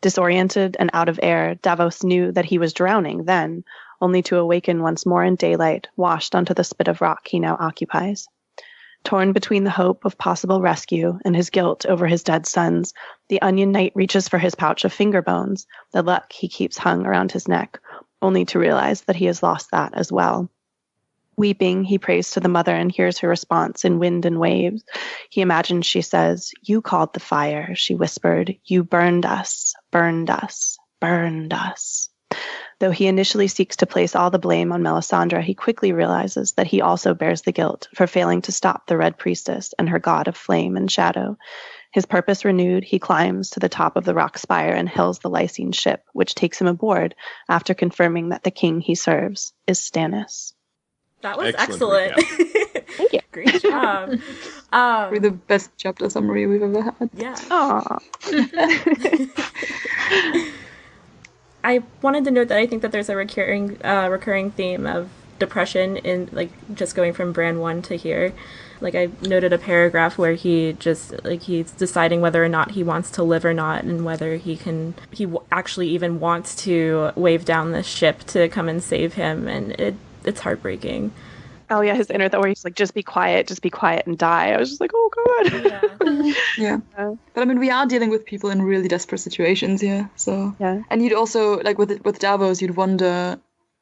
Disoriented and out of air, Davos knew that he was drowning then, only to awaken once more in daylight, washed onto the spit of rock he now occupies. Torn between the hope of possible rescue and his guilt over his dead sons, the Onion Knight reaches for his pouch of finger bones, the luck he keeps hung around his neck, only to realize that he has lost that as well. Weeping, he prays to the mother and hears her response in wind and waves. He imagines she says, "You called the fire," she whispered. "You burned us, burned us, burned us." Though he initially seeks to place all the blame on Melisandre, he quickly realizes that he also bears the guilt for failing to stop the Red Priestess and her god of flame and shadow. His purpose renewed, he climbs to the top of the rock spire and hails the Lysine ship, which takes him aboard after confirming that the king he serves is Stannis. That was Excellent excellent. Thank you. Great job. Probably the best chapter summary we've ever had. Yeah. Aww. I wanted to note that I think that there's a recurring theme of depression in, like, just going from Bran 1 to here. Like, I noted a paragraph where he's deciding whether or not he wants to live or not, and whether he actually even wants to wave down this ship to come and save him, and it's heartbreaking. Oh yeah, his inner thought where he's like, just be quiet and die. I was just like, oh god. Yeah. Yeah. But I mean, we are dealing with people in really desperate situations here. So Yeah. And you'd also, like with Davos, you'd wonder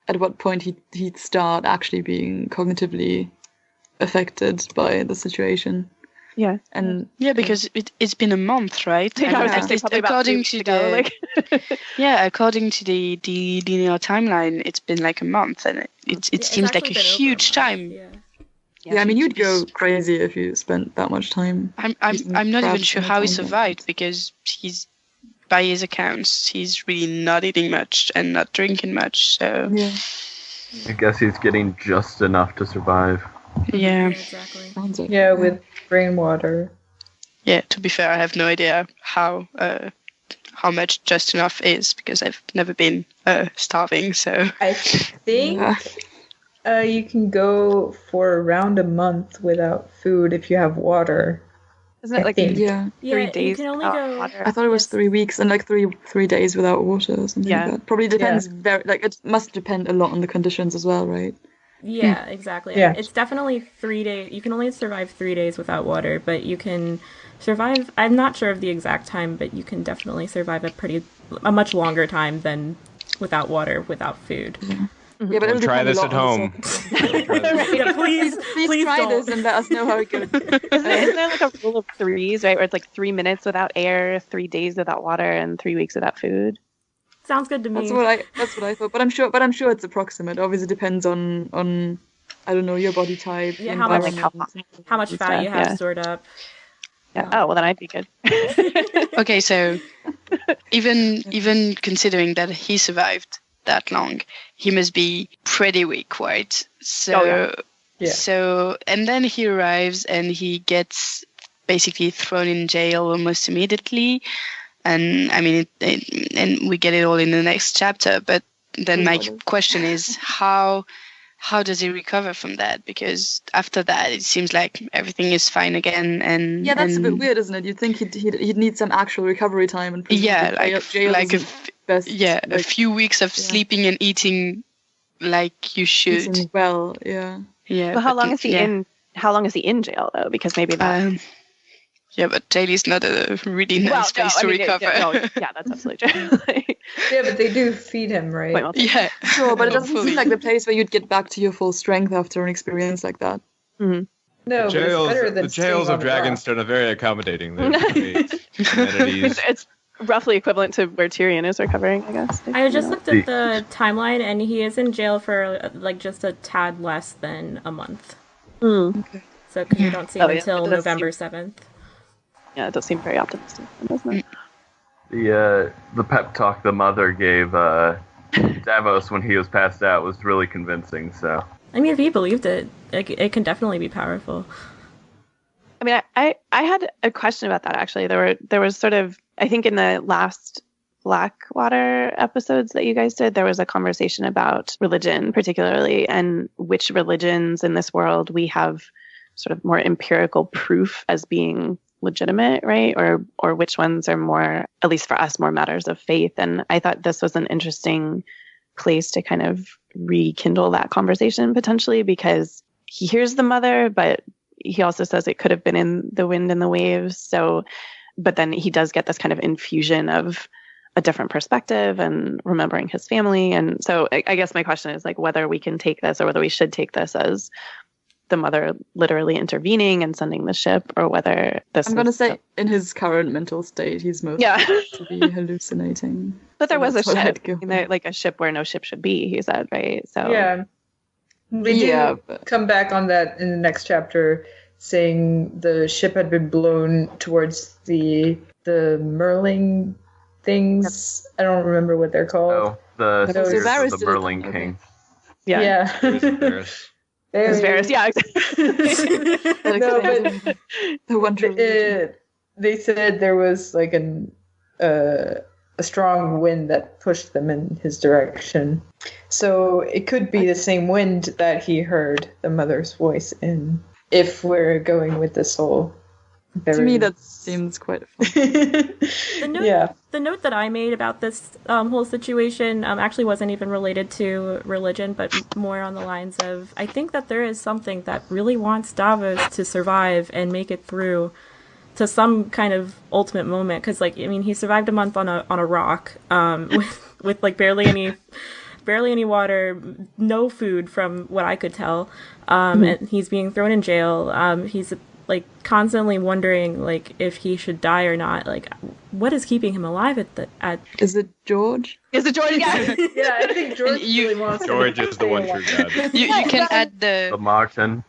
at what point he'd start actually being cognitively affected by the situation. Yeah. And Yeah, because it's been a month, right? Yeah, I was And gonna say probably about according 2 to weeks ago, the according to the linear timeline, it's been like a month, and it seems like a huge time. Yeah. I mean, you'd go crazy if you spent that much time. I'm not even Crabs sure in how he the survived, because by his accounts, he's really not eating much and not drinking much. So Yeah. I guess he's getting just enough to survive. yeah. Exactly. Sounds like Yeah, with rainwater. Yeah, to be fair, I have no idea how how much just enough is, because I've never been starving. So I think you can go for around a month without food if you have water. Isn't it like Yeah. 3 days? You can only without go. water? I thought it was 3 weeks and like three days without water or something Yeah. like that. Probably depends it must depend a lot on the conditions as well, right? Yeah, exactly. Yeah. It's definitely 3 days. You can only survive 3 days without water, but you can survive. I'm not sure of the exact time, but you can definitely survive a much longer time than without water, without food. Yeah, but it'll Try depend a this lot at on the home. circumstances. Yeah, please try don't. this and let us know how it goes. Isn't there like a rule of threes, right? Where it's like 3 minutes without air, 3 days without water, and 3 weeks without food. Sounds good to me. That's what I thought. But I'm sure it's approximate. Obviously, it depends on I don't know, your body type, Yeah, the how much- environment, How much and fat stuff. you have yeah. stored up. Yeah. Oh, well, then I'd be good. okay, so even considering that he survived that long, he must be pretty weak, right? So so and then he arrives and he gets basically thrown in jail almost immediately. And I mean, and we get it all in the next chapter. But then my question is, how does he recover from that? Because after that, it seems like everything is fine again. And Yeah, that's a bit weird, isn't it? You'd think he'd need some actual recovery time. And jail a few weeks of sleeping and eating like you should. Eating well, yeah. Yeah. Well, how long is he in? How long is he in jail though? Because maybe that. Yeah, but jail is not a really nice place to recover. Yeah, that's absolutely true. Yeah, but they do feed him, right? Yeah. Sure, but it doesn't seem like the place where you'd get back to your full strength after an experience like that. Mm-hmm. No, but it's better than the jails of Dragonstone are very accommodating. They create amenities. It's roughly equivalent to where Tyrion is recovering, I guess. I just looked at the timeline, and he is in jail for like just a tad less than a month. Okay. So, because we don't see him until November 7th. Yeah, it does seem very optimistic, doesn't it? The pep talk the mother gave Davos when he was passed out was really convincing. So I mean, if he believed it, it can definitely be powerful. I mean, I had a question about that actually. There was sort of, I think in the last Blackwater episodes that you guys did, there was a conversation about religion particularly, and which religions in this world we have sort of more empirical proof as being legitimate, right? Or which ones are more, at least for us, more matters of faith. And I thought this was an interesting place to kind of rekindle that conversation potentially, because he hears the mother, but he also says it could have been in the wind and the waves. So, but then he does get this kind of infusion of a different perspective and remembering his family. And so I guess my question is like whether we can take this, or whether we should take this as the mother literally intervening and sending the ship, or whether this I'm going to say in his current mental state, he's most likely to be hallucinating. But there was a ship, go. like a ship where no ship should be, he said, right? So yeah. They do come back on that in the next chapter, saying the ship had been blown towards the Merling things. I don't remember what they're called. Oh, the Varys the did it Merling then, King. Yeah. It was Varys, yeah, exactly. No, but the Wonder they said there was like a strong wind that pushed them in his direction. So it could be the same wind that he heard the mother's voice in, if we're going with this whole... To me, that seems quite fun. The note that I made about this whole situation actually wasn't even related to religion, but more on the lines of, I think that there is something that really wants Davos to survive and make it through to some kind of ultimate moment. Because, like, I mean, he survived a month on a rock with like barely any water, no food from what I could tell, and he's being thrown in jail. He's like constantly wondering like if he should die or not. Like, what is keeping him alive at Is it George? Is it George? Yeah. Yeah, I think George really wants George is the one true god. You can add the Martin.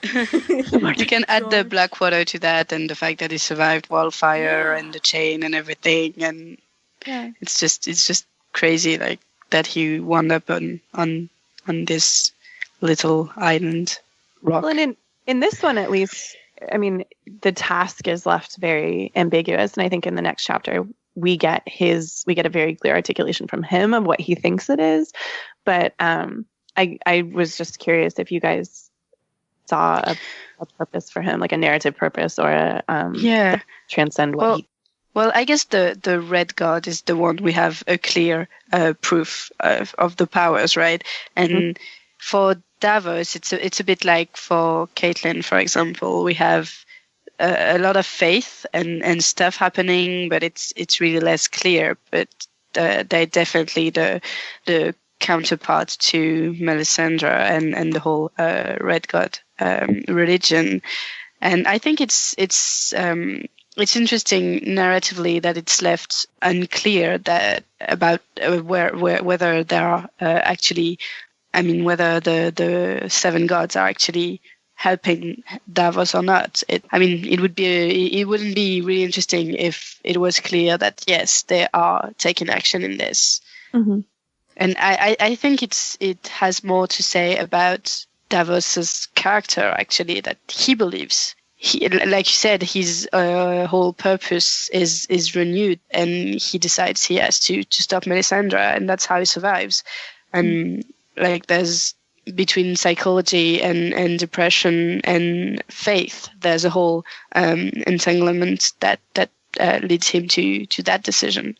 you can add the Blackwater to that, and the fact that he survived wildfire and the chain and everything, and it's just crazy like that he wound up on this little island rock. Well, and in this one at least, I mean, the task is left very ambiguous, and I think in the next chapter we get a very clear articulation from him of what he thinks it is. But I was just curious if you guys saw a purpose for him, like a narrative purpose or a transcend what he. Well, I guess the Red God is the one we have a clear proof of the powers, right? And for Davos, it's a bit like for Caitlin, for example. We have a lot of faith and stuff happening, but it's really less clear. But they're definitely the counterpart to Melisandre and the whole Red God religion. And I think it's interesting narratively that it's left unclear that about whether there are actually, I mean, whether the seven gods are actually helping Davos or not. It wouldn't be really interesting if it was clear that yes, they are taking action in this. Mm-hmm. And I think it has more to say about Davos's character actually, that he believes. He, like you said, his whole purpose is renewed, and he decides he has to stop Melisandre, and that's how he survives. And like there's between psychology and depression and faith, there's a whole entanglement that leads him to that decision.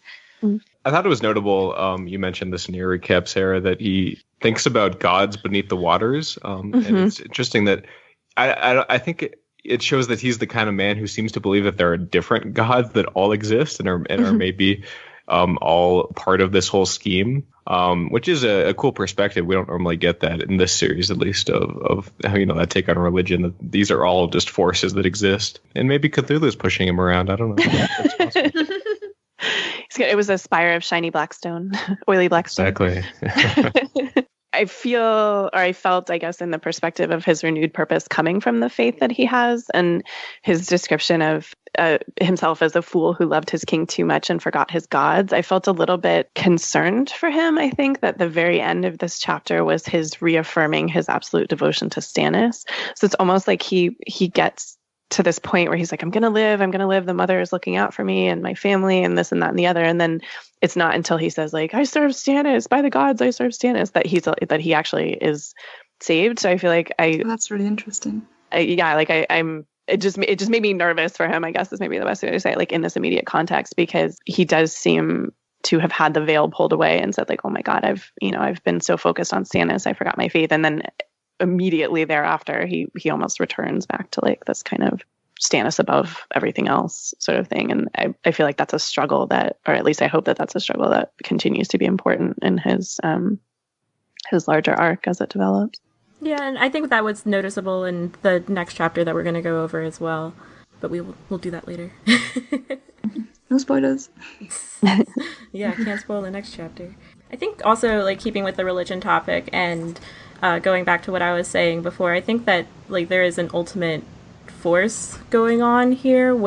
I thought it was notable. You mentioned this in your recap, Sarah, that he thinks about gods beneath the waters, and it's interesting that I think it shows that he's the kind of man who seems to believe that there are different gods that all exist and are maybe all part of this whole scheme, which is a cool perspective. We don't normally get that in this series, at least, of that take on religion. That these are all just forces that exist, and maybe Cthulhu's pushing him around. I don't know. That's possible. It was a spire of shiny blackstone, oily blackstone. Exactly. I felt, I guess, in the perspective of his renewed purpose coming from the faith that he has, and his description of himself as a fool who loved his king too much and forgot his gods, I felt a little bit concerned for him. I think that the very end of this chapter was his reaffirming his absolute devotion to Stannis. So it's almost like he gets to this point where he's like, I'm going to live. The mother is looking out for me and my family and this and that and the other. And then it's not until he says like, I serve Stannis, by the gods, I serve Stannis, that he actually is saved. So I feel like that's really interesting. It just made me nervous for him, I guess is maybe the best way to say it, like in this immediate context, because he does seem to have had the veil pulled away and said like, oh my God, I've been so focused on Stannis, I forgot my faith. And then immediately thereafter, he almost returns back to like this kind of Stannis above everything else sort of thing. And I feel like that's a struggle that, or at least I hope that that's a struggle that continues to be important in his larger arc as it develops. Yeah, and I think that was noticeable in the next chapter that we're going to go over as well. But we'll do that later. No spoilers. Yeah, can't spoil the next chapter. I think also, like, keeping with the religion topic and going back to what I was saying before, I think that, like, there is an ultimate force going on here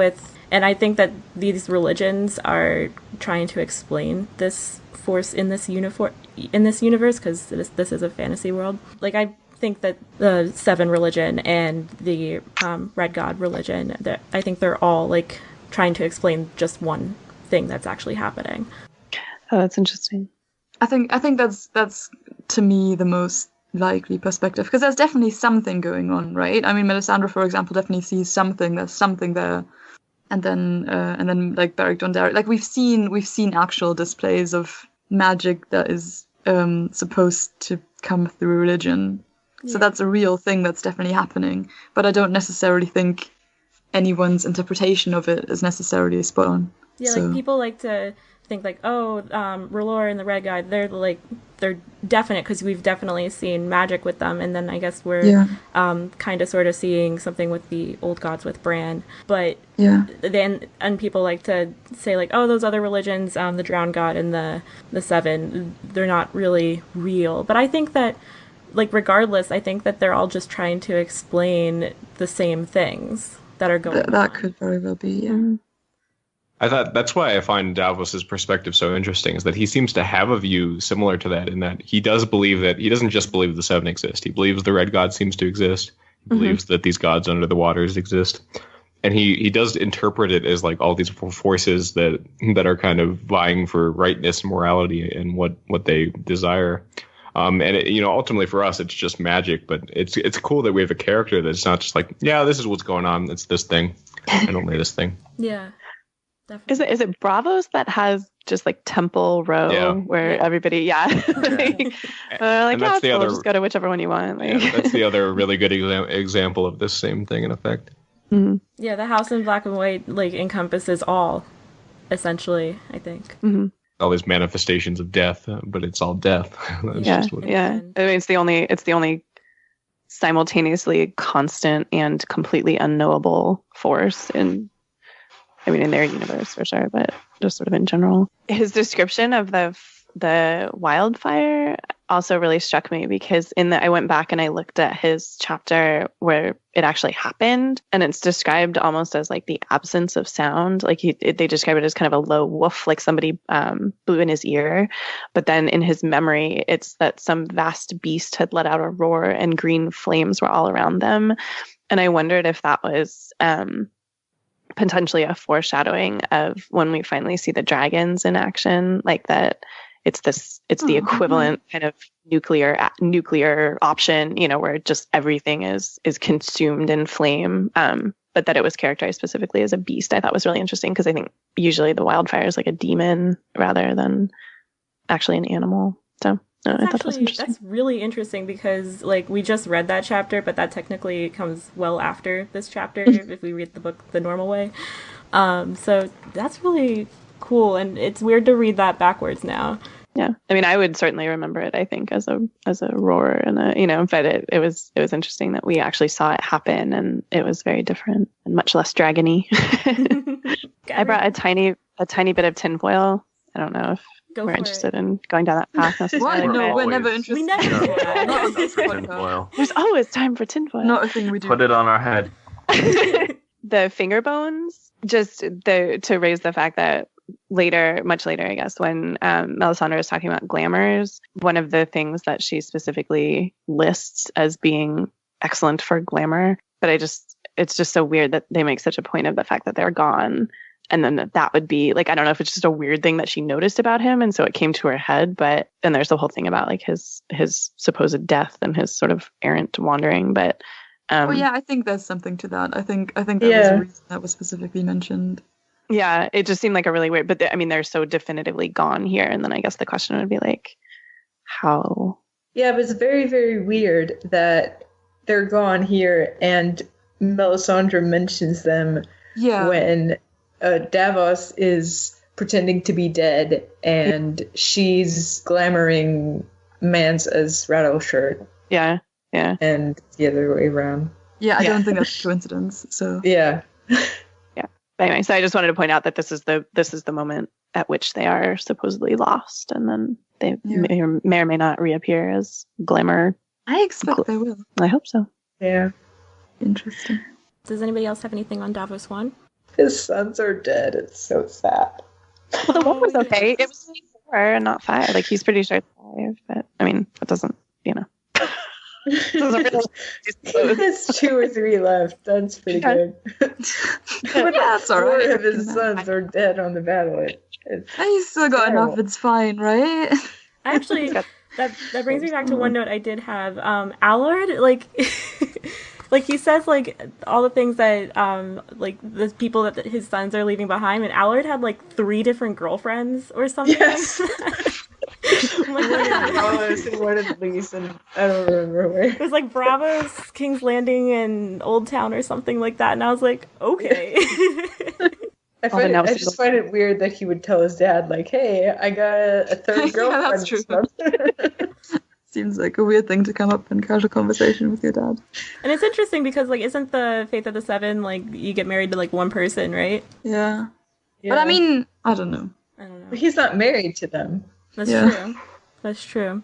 and I think that these religions are trying to explain this force in this universe, because this is a fantasy world. Like, I think that the Seven religion and the Red God religion, I think they're all like trying to explain just one thing that's actually happening. Oh, that's interesting. I think that's to me the most likely perspective, because there's definitely something going on, right? I mean, Melisandre, for example, definitely sees something. There's something there, and then like Beric Dondarrion, like we've seen actual displays of magic that is supposed to come through religion. Yeah. So that's a real thing that's definitely happening. But I don't necessarily think anyone's interpretation of it is necessarily spot on. Yeah, so. Like people like to think like, oh, R'hllor and the Red God, they're definite because we've definitely seen magic with them, and then I guess we're kind of sort of seeing something with the old gods with Bran. But then people like to say like, oh, those other religions, the Drowned God and the Seven, they're not really real. But I think that, like, regardless, I think that they're all just trying to explain the same things that are going on. That could very well be, yeah. I thought that's why I find Davos's perspective so interesting, is that he seems to have a view similar to that, in that he does believe that he doesn't just believe the Seven exist. He believes the Red God seems to exist. He believes that these gods under the waters exist. and he does interpret it as like all these forces that are kind of vying for rightness, morality, and what they desire. And ultimately for us, it's just magic. But it's cool that we have a character that's not just like, yeah, this is what's going on. It's this thing, and only this thing. Yeah, definitely. Is it Bravos that has just like Temple Row where everybody, like that's the other, just go to whichever one you want. Like. Yeah, that's the other really good example of this same thing in effect. Mm-hmm. Yeah, the house in black and white like encompasses all, essentially, I think. Mm-hmm. All these manifestations of death, but it's all death. That's yeah, just what yeah. I mean, it's the only simultaneously constant and completely unknowable force in their universe for sure, but just sort of in general. His description of the wildfire also really struck me because I went back and I looked at his chapter where it actually happened, and it's described almost as like the absence of sound. Like they describe it as kind of a low woof, like somebody blew in his ear. But then in his memory, it's that some vast beast had let out a roar and green flames were all around them. And I wondered if that was potentially a foreshadowing of when we finally see the dragons in action, like that it's the equivalent kind of nuclear option, where just everything is consumed in flame, but that it was characterized specifically as a beast. I thought was really interesting because I think usually the wildfire is like a demon rather than actually an animal. So I thought that was interesting. That's really interesting because like we just read that chapter, but that technically comes well after this chapter if we read the book the normal way. So that's really cool, and it's weird to read that backwards now. Yeah, I mean, I would certainly remember it, I think, as a roar and but it was interesting that we actually saw it happen, and it was very different and much less dragony. I brought a tiny bit of tinfoil. I don't know if we're interested in going down that path necessarily. No, we're never interested. We never do that. Not on this podcast. Tinfoil. There's always time for tinfoil. Not a thing we do. Put it on our head. The finger bones, just to raise the fact that much later, I guess, when Melisandre is talking about glamours, one of the things that she specifically lists as being excellent for glamour, but it's just so weird that they make such a point of the fact that they're gone. And then that would be like, I don't know if it's just a weird thing that she noticed about him. And so it came to her head. But then there's the whole thing about like his supposed death and his sort of errant wandering. But I think there's something to that. I think that was a reason that was specifically mentioned. Yeah, it just seemed like a really weird, but they're so definitively gone here. And then I guess the question would be like, how? Yeah, but it's very, very weird that they're gone here and Melisandre mentions them when Davos is pretending to be dead and she's glamoring Mance as Rattleshirt. Yeah. And the other way around. Yeah, I don't think that's a coincidence. So yeah. But anyway, so I just wanted to point out that this is the moment at which they are supposedly lost, and then they may or may not reappear as glamour. I expect they will. I hope so. Yeah. Interesting. Does anybody else have anything on Davos 1? His sons are dead. It's so sad. Well, the one was okay. It was 4 and not 5. Like, he's pretty sure it's 5, but I mean, that doesn't, He has 2 or 3 left. That's pretty good. But that's all right. 4 of his sons are dead on the battle. He's still got enough. It's fine, right? Actually, that brings me back to one note I did have. Allard, like, like he says, like all the things that, like the people that his sons are leaving behind, and Allard had like 3 different girlfriends or something. Yes. Like, Bravos and one at least, and I don't remember where. It was like Bravos, King's Landing, and Old Town or something like that, and I was like, okay. I just find it weird that he would tell his dad, like, hey, I got a third girlfriend. That's true. Seems like a weird thing to come up in casual conversation with your dad. And it's interesting because, like, isn't the Faith of the Seven, like, you get married to, like, one person, right? Yeah. But I mean, I don't know. But he's not married to them. That's true. That's true.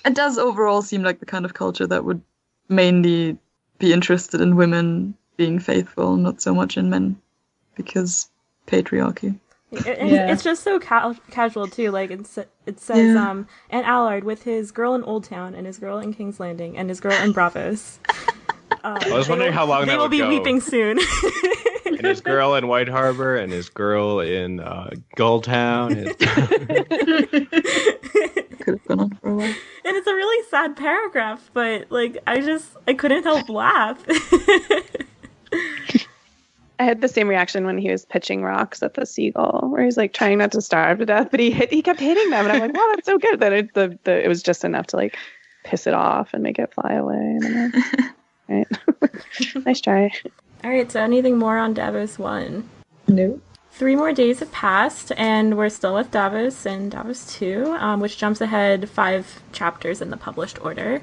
It does overall seem like the kind of culture that would mainly be interested in women being faithful, not so much in men, because patriarchy. It's just so casual too. Like it says, and Allard with his girl in Old Town and his girl in King's Landing and his girl in Bravos. I was wondering how long that would go. They will be weeping soon. and his girl in White Harbor and his girl in Gulltown. Could have gone on for a while. And it's a really sad paragraph, but like I couldn't help laugh. I had the same reaction when he was pitching rocks at the seagull, where he's like trying not to starve to death, but he kept hitting them, and I'm like, wow, that's so good. That it was just enough to like piss it off and make it fly away. And I'm like, all right, nice try. All right, so anything more on Davos 1? No. 3 more days have passed, and we're still with Davos and Davos 2, which jumps ahead 5 chapters in the published order.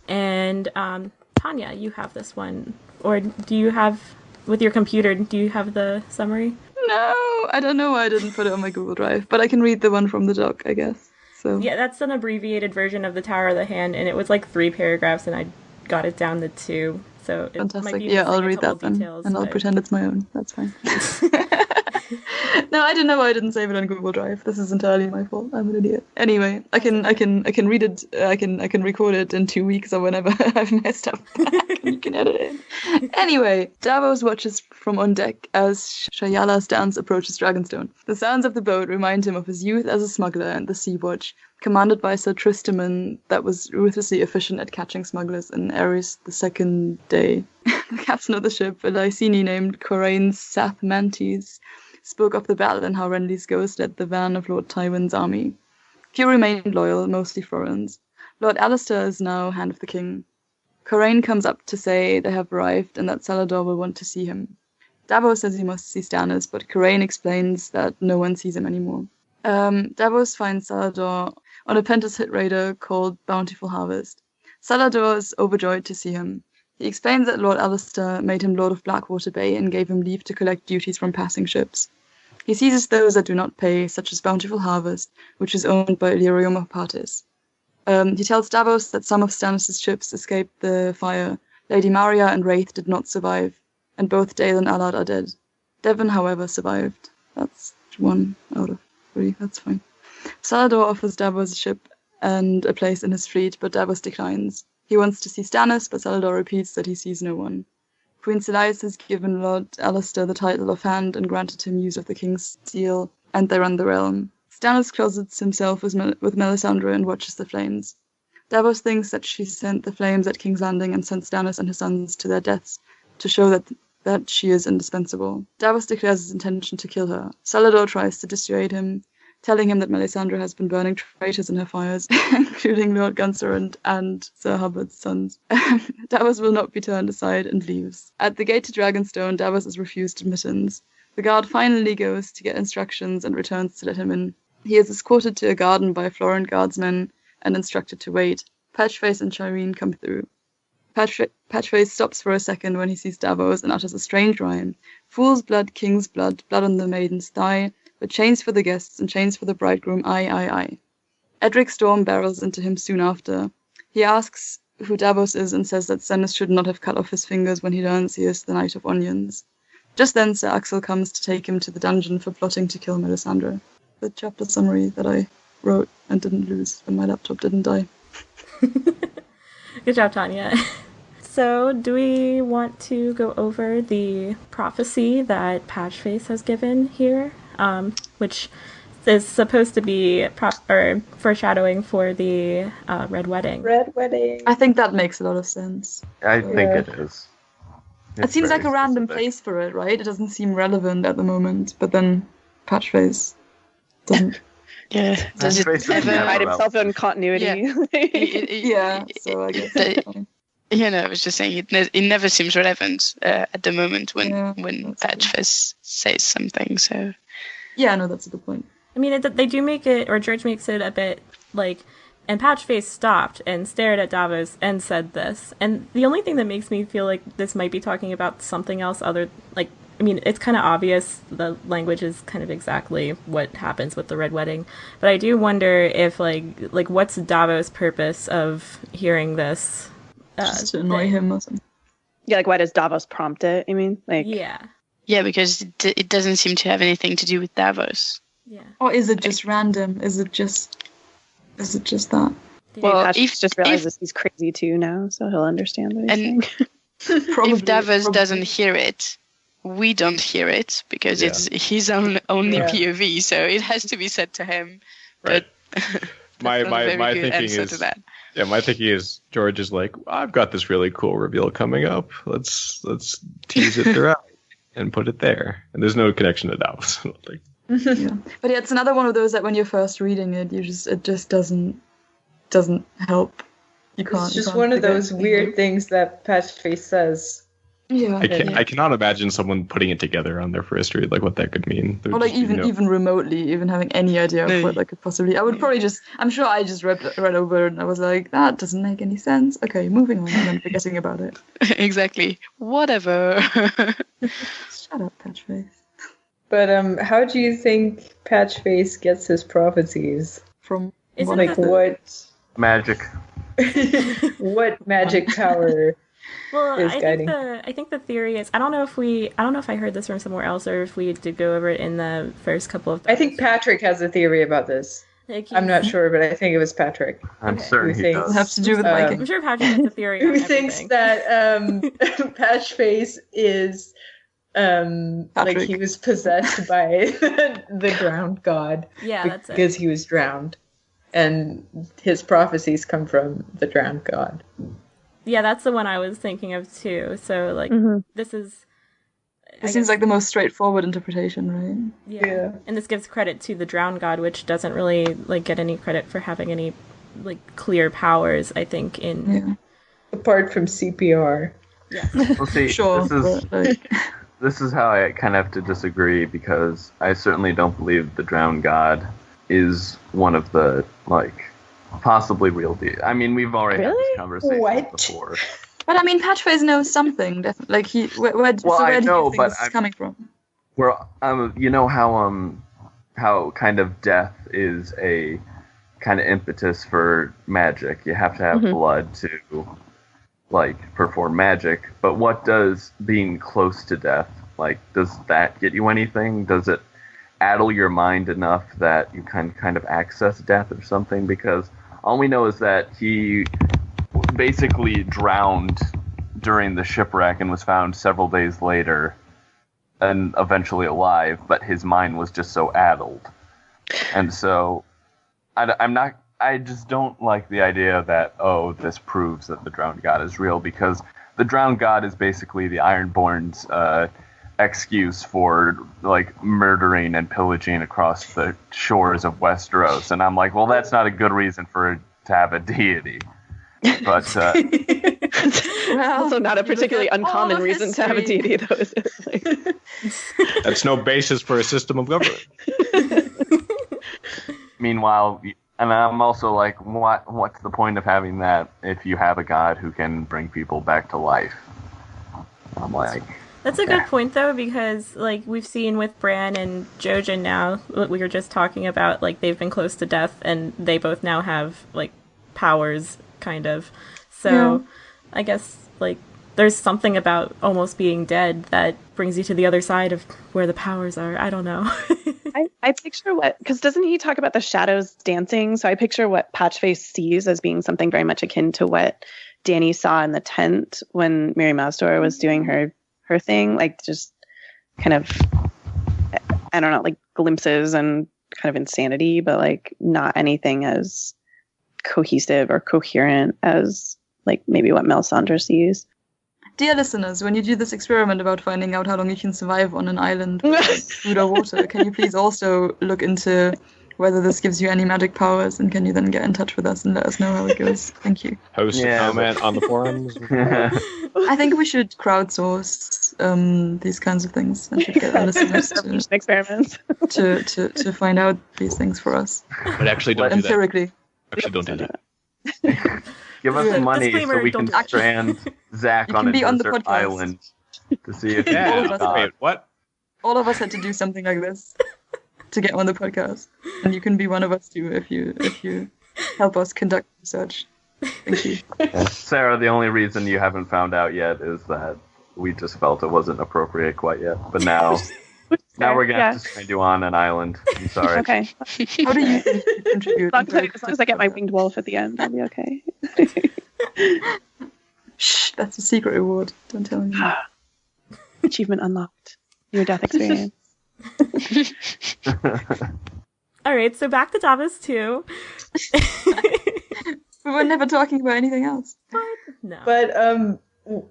And Tanja, you have this one, or do you have? With your computer, do you have the summary? No, I don't know why I didn't put it on my Google Drive, but I can read the one from the doc, I guess. So Yeah, that's an abbreviated version of the Tower of the Hand, and it was like 3 paragraphs, and I got it down to 2. So it fantastic. might be Yeah, I'll missing a read couple that then, details, and I'll but- pretend it's my own. That's fine. No, I don't know why I didn't save it on Google Drive. This is entirely my fault. I'm an idiot. Anyway, I can read it. I can record it in 2 weeks or whenever I've messed up. You can edit it in. Anyway, Davos watches from on deck as Shayala's dance approaches Dragonstone. The sounds of the boat remind him of his youth as a smuggler and the Sea Watch, commanded by Sir Tristram, that was ruthlessly efficient at catching smugglers in Ares the second day. The captain of the ship, a Lycini named Corain Sathmantes, spoke of the battle and how Renly's ghost led the van of Lord Tywin's army. Few remained loyal, mostly Florins. Lord Alistair is now Hand of the King. Corain comes up to say they have arrived and that Salador will want to see him. Davos says he must see Stannis, but Corain explains that no one sees him anymore. Davos finds Salador on a Pentas hit raider called Bountiful Harvest. Salador is overjoyed to see him. He explains that Lord Alistair made him Lord of Blackwater Bay and gave him leave to collect duties from passing ships. He seizes those that do not pay, such as Bountiful Harvest, which is owned by Illyrium of Partis. He tells Davos that some of Stannis' ships escaped the fire. Lady Nymeria and Wraith did not survive, and both Dale and Allard are dead. Devon, however, survived. That's 1 out of 3, that's fine. Salador offers Davos a ship and a place in his fleet, but Davos declines. He wants to see Stannis, but Salador repeats that he sees no one. Queen Celise has given Lord Alistair the title of Hand and granted him use of the King's seal, and they run the realm. Stannis closets himself with Melisandre and watches the flames. Davos thinks that she sent the flames at King's Landing and sent Stannis and his sons to their deaths to show that she is indispensable. Davos declares his intention to kill her. Salador tries to dissuade him, telling him that Melisandre has been burning traitors in her fires, including Lord Gunster and Sir Hubbard's sons. Davos will not be turned aside and leaves. At the gate to Dragonstone, Davos is refused admittance. The guard finally goes to get instructions and returns to let him in. He is escorted to a garden by Florent guardsmen and instructed to wait. Patchface and Shireen come through. Patchface stops for a second when he sees Davos and utters a strange rhyme. Fool's blood, king's blood, blood on the maiden's thigh, but chains for the guests and chains for the bridegroom, aye. Edric Storm barrels into him soon after. He asks who Davos is and says that Stannis should not have cut off his fingers when he learns he is the Knight of Onions. Just then Sir Axel comes to take him to the dungeon for plotting to kill Melisandre. The chapter summary that I wrote and didn't lose when my laptop didn't die. Good job, Tanja. So, do we want to go over the prophecy that Patchface has given here, which is supposed to be foreshadowing for the Red Wedding? Red Wedding. I think that makes a lot of sense. I think it is. It seems like a random place for it, right? It doesn't seem relevant at the moment, but then Patchface doesn't. Yeah, does it Patchface is ever? never Pride himself in continuity. Yeah, so I guess that's fine. You know, I was just saying it never seems relevant at the moment when that's Patchface says something. So Yeah, no, that's a good point. I mean, they do make it, or George makes it a bit like, and Patchface stopped and stared at Davos and said this. And the only thing that makes me feel like this might be talking about something else other, like, I mean, it's kind of obvious, the language is kind of exactly what happens with the Red Wedding. But I do wonder if, like what's Davos' purpose of hearing this? Just to annoy him or something. Yeah, like why does Davos prompt it? I mean, like Yeah. because it doesn't seem to have anything to do with Davos. Yeah. Or is it just random? Is it just that? Well, Patch if- just realizes he's crazy too now, so he'll understand what he's saying. If Davos doesn't hear it, we don't hear it because it's his only POV, so it has to be said to him. Right. But my thinking is to that. Yeah, my thinking is George is like, I've got this really cool reveal coming up. Let's tease it throughout and put it there. And there's no connection to Davos. Yeah. But it's another one of those that when you're first reading it, it just doesn't help. You can't. It's just one of those weird things that Patchface says. Yeah. I cannot imagine someone putting it together on their first read, like what that could mean. Or like even remotely, even having any idea of what that could possibly. I would probably I'm sure I just read over it and I was like, that doesn't make any sense. Okay, moving on, and then forgetting about it. Exactly. Whatever. Shut up, Patchface. But how do you think Patchface gets his prophecies? From what magic? What magic power? Well, I think the theory is I don't know if I heard this from somewhere else or if we did go over it in the first couple of. I think Patrick has a theory about this. I'm not sure, but I think it was Patrick. I'm certain he does. It has to do with Viking. I'm sure Patrick has a theory. Who thinks that Patchface is like he was possessed by the drowned god? Yeah, that's it. Because he was drowned, and his prophecies come from the drowned god. Yeah, that's the one I was thinking of too. So like this is. It seems like the most straightforward interpretation, right? Yeah. And this gives credit to the drowned god, which doesn't really like get any credit for having any like clear powers, I think, apart from CPR. Yeah. Well, see, sure. This is how I kind of have to disagree, because I certainly don't believe the drowned god is one of the possibly real I mean, we've already had this conversation before. But I mean, Patchface knows something. Like where do you think this is coming from? Well, you know how kind of death is a kind of impetus for magic. You have to have blood to perform magic. But what does being close to death, does that get you anything? Does it addle your mind enough that you can kind of access death or something? Because all we know is that he basically drowned during the shipwreck and was found several days later and eventually alive, but his mind was just so addled. And so I just don't like the idea that, this proves that the drowned god is real, because the drowned god is basically the Ironborn's excuse for murdering and pillaging across the shores of Westeros. And I'm like, well, that's not a good reason to have a deity. But also not a particularly uncommon reason to have a deity, though. Is it? That's no basis for a system of government. Meanwhile, and I'm also like, what's the point of having that if you have a god who can bring people back to life? I'm like, that's a good point, though, because we've seen with Bran and Jojen now, we were just talking about they've been close to death, and they both now have powers, kind of. So I guess there's something about almost being dead that brings you to the other side of where the powers are. I don't know. I picture because doesn't he talk about the shadows dancing? So I picture what Patchface sees as being something very much akin to what Dany saw in the tent when Mary Mazdor was doing her thing, just kind of, I don't know, glimpses and kind of insanity, but not anything as cohesive or coherent as maybe what Melisandre sees. Dear listeners, when you do this experiment about finding out how long you can survive on an island with food or water, can you please also look into whether this gives you any magic powers, and can you then get in touch with us and let us know how it goes? Thank you. Post a comment on the forums. I think we should crowdsource these kinds of things and should get our listeners to experiments to find out these things for us. But actually, don't do that. Empirically. Actually, don't do that. Give us some money so we can strand Zach on a desert island to see if wait, what? All of us had to do something like this to get on the podcast, and you can be one of us too if you help us conduct research. Thank you. Sarah, the only reason you haven't found out yet is that we just felt it wasn't appropriate quite yet. But now we're gonna have to strand you on an island. I'm sorry. Okay. How do you contribute? As long as I get my winged wolf at the end, I'll be okay. Shh, that's a secret reward. Don't tell anyone. Achievement unlocked. Near death experience. All right, so back to Davos 2. We were never talking about anything else. No. But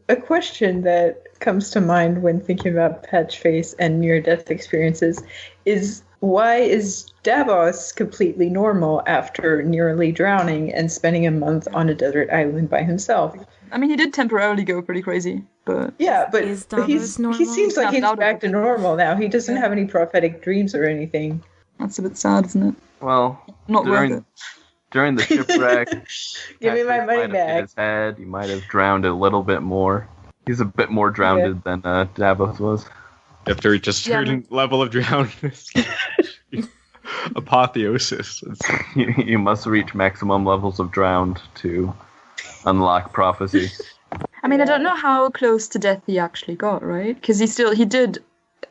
a question that comes to mind when thinking about Patchface and near-death experiences is, why is Davos completely normal after nearly drowning and spending a month on a desert island by himself? I mean, he did temporarily go pretty crazy, but... Yeah, but Is Davos he normal? seems like he's back to normal now. He doesn't have any prophetic dreams or anything. That's a bit sad, isn't it? Well, Not worth it. during the shipwreck, Give me my Patrick money might have hit back. his head. He might have drowned a little bit more. He's a bit more drowned than Davos was. You have to reach a certain level of drownness. Apotheosis. You must reach maximum levels of drowned to unlock prophecy. I mean, I don't know how close to death he actually got, right? Because he did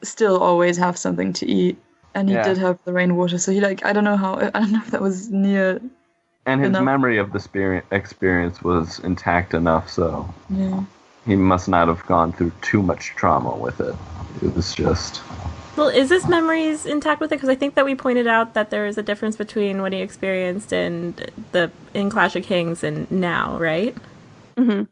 still always have something to eat, and he did have the rainwater. So I don't know if that was near. And his enough. memory of the experience was intact enough, so Yeah. he must not have gone through too much trauma with it. It was just... Well, is his memories intact with it? Because I think that we pointed out that there is a difference between what he experienced in Clash of Kings and now, right? Mm-hmm.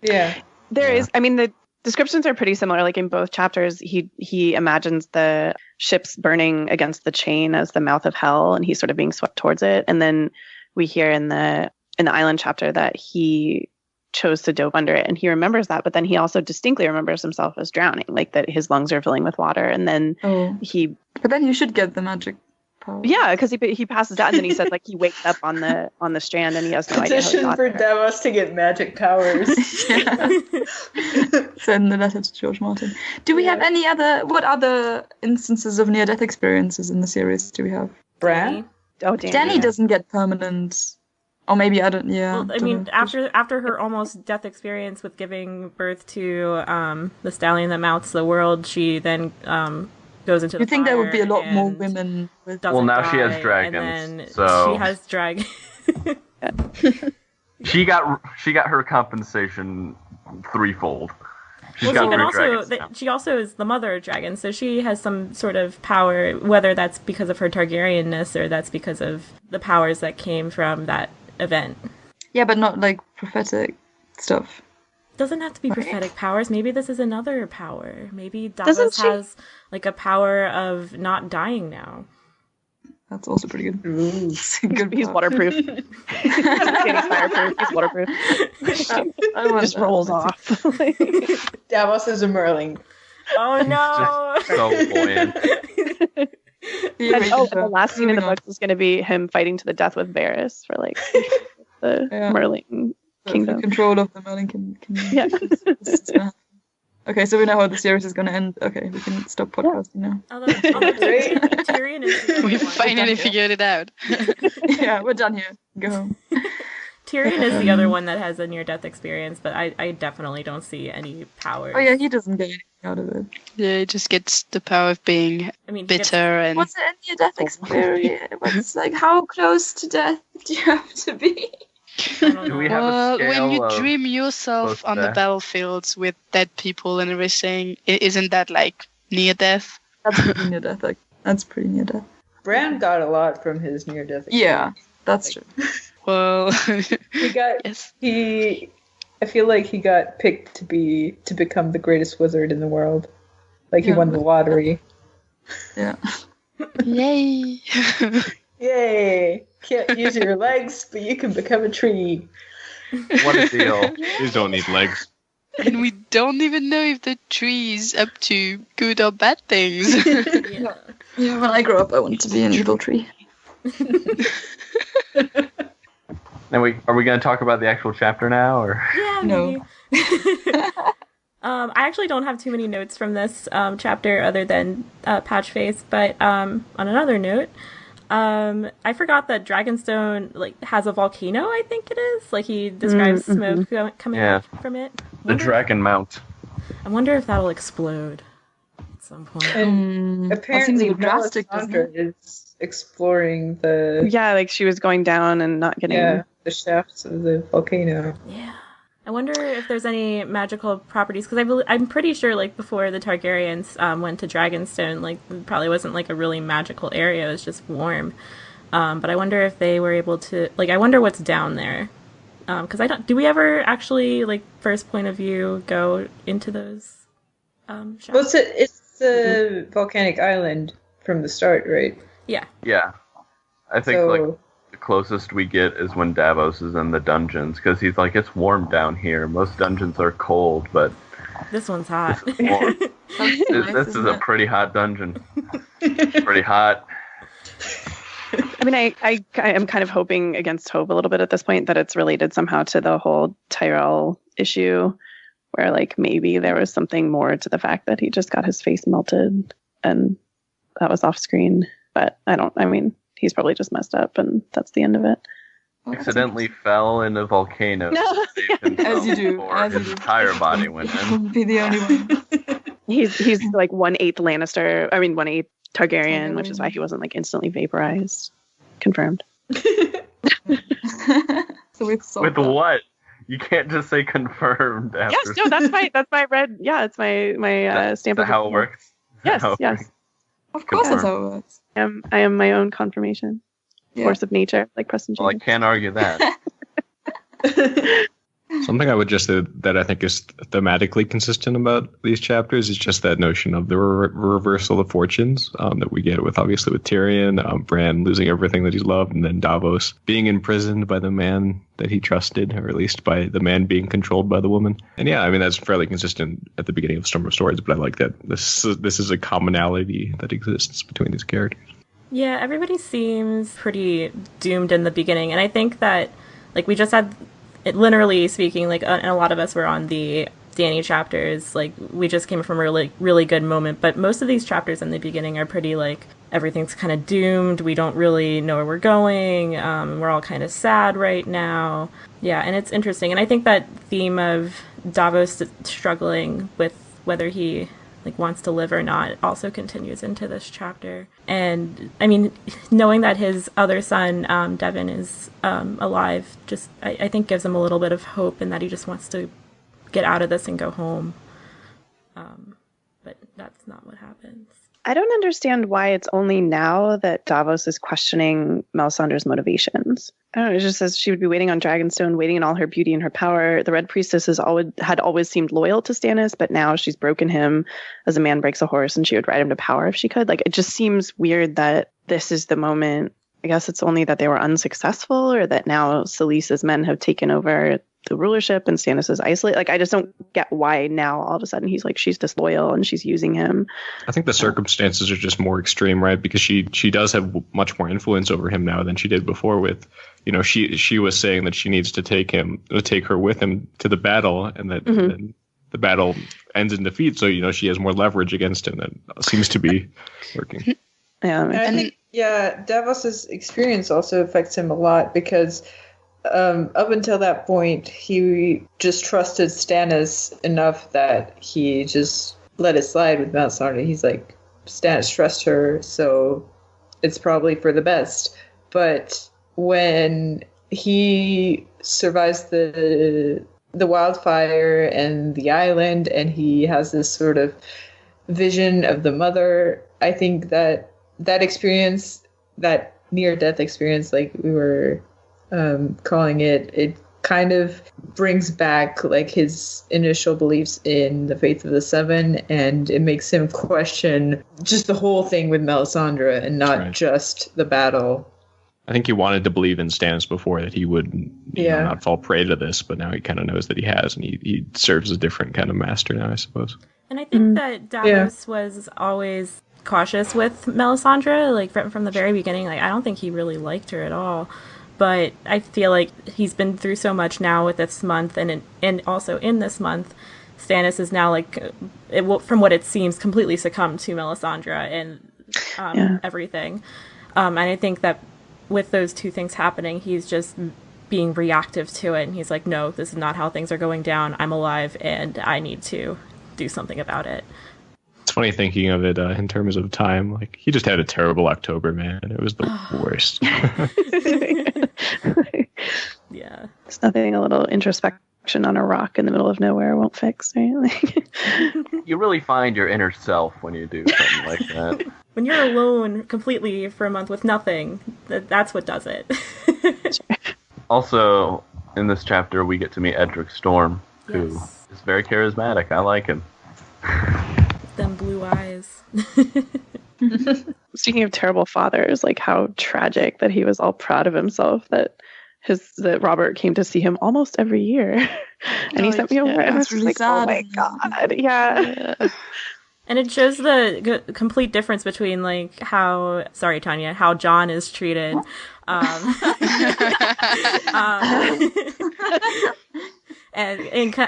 Yeah. There is. I mean, the descriptions are pretty similar. Like in both chapters, he imagines the ships burning against the chain as the mouth of hell, and he's sort of being swept towards it. And then we hear in the island chapter that he chose to dove under it, and he remembers that, but then he also distinctly remembers himself as drowning, like that his lungs are filling with water, and then But then you should get the magic power. Yeah, because he passes out, and then he said like he wakes up on the strand, and he has no idea how he Petition got for there. Davos to get magic powers. Send the letter to George Martin. Do we have any what other instances of near-death experiences in the series do we have? Bran? Oh, damn. Dany doesn't get permanent. Or maybe I don't. Yeah. Well, I mean, after her almost death experience with giving birth to the stallion that mounts the world, she then goes into the You think there would be a fire lot more and women with. doesn't Well, now she has die, dragons, and then so- she has dragons. She got her compensation threefold. She's Well, got three dragons now. she also is the mother of dragons, so she has some sort of power, whether that's because of her Targaryenness or that's because of the powers that came from that event. Yeah, but not like prophetic stuff. Doesn't have to be Right. prophetic powers. Maybe this is another power. Maybe Doesn't Davos she- has like a power of not dying now. That's also pretty good. Ooh. Good He's power. waterproof. He's fireproof. He's waterproof. I want Just that. rolls off. Davos is a Merling. Oh no! Just so buoyant. Yeah, And, maybe the last scene in the Moving on. books is going to be him fighting to the death with Varys for like the Yeah. Merling kingdom. Control of the Merlin can Yeah. Okay, so we know how the series is going to end. Okay, we can stop podcasting now. Although Tyrion is the We other one. finally figured it out. Yeah, we're done here. Go home. Tyrion is the other one that has a near-death experience, but I definitely don't see any powers. Oh yeah, he doesn't get anything out of it. Yeah, he just gets the power of being I mean, he gets- bitter and What's a near-death experience? What's like, how close to death do you have to be? I don't Do we know. have a well, scale when you of dream yourself close on the death? battlefields with dead people and everything, isn't that like near death? That's pretty near death. Like, that's pretty near death. Bran got a lot from his near-death. Yeah, that's true. Well, He got yes. I feel like he got picked to become the greatest wizard in the world. Like he Yeah. won the lottery. Yeah. Yay! Yay! Can't use your legs, but you can become a tree. What a deal. These don't need legs. And we don't even know if the tree is up to good or bad things. Yeah. Yeah, when I grow up, I want to be an evil tree. Now are we going to talk about the actual chapter now, or? Yeah, No. maybe. I actually don't have too many notes from this chapter other than Patchface, but on another note, I forgot that Dragonstone has a volcano. I think it is. Like he describes smoke coming up from it. The Dragon Mount. I wonder if that'll explode at some point. And That seems a apparently bit drastic, doesn't Melisandre is exploring the Yeah, like she was going down and not getting. the shafts of the volcano. Yeah. I wonder if there's any magical properties, because I'm pretty sure, like, before the Targaryens went to Dragonstone, like, it probably wasn't, like, a really magical area. It was just warm. But I wonder if they were able to, like, I wonder what's down there. Because do we ever actually, like, first point of view, go into those shops? Well, it's a volcanic island from the start, right? Yeah. Yeah. I think, like, the closest we get is when Davos is in the dungeons, because he's like, it's warm down here. Most dungeons are cold, but this one's hot. This is warm. This is a pretty hot dungeon. Pretty hot. I mean, I am kind of hoping against hope a little bit at this point that it's related somehow to the whole Tyrell issue, where like maybe there was something more to the fact that he just got his face melted and that was off screen. But I mean, he's probably just messed up and that's the end of it. Accidentally fell in a volcano. As you do. His entire body went in. Wouldn't be the only one. He's like 1/8 Lannister. I mean, 1/8 Targaryen, which is why he wasn't like instantly vaporized. Confirmed. So with what? You can't just say confirmed after. Yes, no, that's my red. Yeah, it's my stamp of how it works. Yes. Of course, that's how it works. I am my own confirmation. Force of nature, like Preston James. Well, I can't argue that. Something I would just say that I think is thematically consistent about these chapters is just that notion of the reversal of fortunes that we get with Tyrion, Bran losing everything that he's loved, and then Davos being imprisoned by the man that he trusted, or at least by the man being controlled by the woman. And yeah, I mean, that's fairly consistent at the beginning of Storm of Swords, but I like that this is a commonality that exists between these characters. Yeah, everybody seems pretty doomed in the beginning, and I think that, like, we just had... It, literally speaking, like, and a lot of us were on the Dany chapters, like, we just came from a really, really good moment, but most of these chapters in the beginning are pretty, like, everything's kind of doomed, we don't really know where we're going, we're all kind of sad right now. Yeah, and it's interesting, and I think that theme of Davos struggling with whether he, like, wants to live or not also continues into this chapter. And I mean, knowing that his other son, Devin, is alive, just I think gives him a little bit of hope, and that he just wants to get out of this and go home. But that's not what happens. I don't understand why it's only now that Davos is questioning Melisandre's motivations. I don't know, it just says she would be waiting on Dragonstone, waiting in all her beauty and her power. The Red Priestess had always seemed loyal to Stannis, but now she's broken him as a man breaks a horse, and she would ride him to power if she could. Like, it just seems weird that this is the moment. I guess it's only that they were unsuccessful, or that now Selyse's men have taken over the rulership and Stannis is isolated. Like, I just don't get why now all of a sudden he's like, she's disloyal and she's using him. I think the circumstances are just more extreme, right? Because she does have much more influence over him now than she did before. With, you know, she was saying that she needs to take her with him to the battle, and that and the battle ends in defeat. So, you know, she has more leverage against him. That seems to be working. Yeah, I think Davos's experience also affects him a lot, because up until that point, he just trusted Stannis enough that he just let it slide with Melisandre. He's like, Stannis trusts her, so it's probably for the best. But when he survives the wildfire and the island, and he has this sort of vision of the mother, I think that experience, that near-death experience, like we were calling it kind of brings back like his initial beliefs in the Faith of the Seven, and it makes him question just the whole thing with Melisandre and not just the battle. I think he wanted to believe in Stannis before, that he would not fall prey to this, but now he kind of knows that he has, and he serves a different kind of master now, I suppose. And I think that Davos was always cautious with Melisandre, like from the very beginning. Like, I don't think he really liked her at all. But I feel like he's been through so much now with this month, and also in this month, Stannis is now, like, from what it seems, completely succumbed to Melisandre and everything. And I think that with those two things happening, he's just being reactive to it, and he's like, no, this is not how things are going down. I'm alive, and I need to do something about it. It's funny thinking of it in terms of time. Like, he just had a terrible October, man. It was the worst. Yeah. There's nothing a little introspective action on a rock in the middle of nowhere won't fix, right? Like, You really find your inner self when you do something like that. When you're alone completely for a month with nothing, that's what does it. Also, in this chapter, we get to meet Edric Storm, who Yes. is very charismatic. I like him. Them blue eyes. speaking of terrible fathers, like how tragic that he was all proud of himself that Robert came to see him almost every year, and he sent me over, and I was really like, sad, oh my isn't it? god, yeah. And it shows the complete difference between, like, how John is treated. And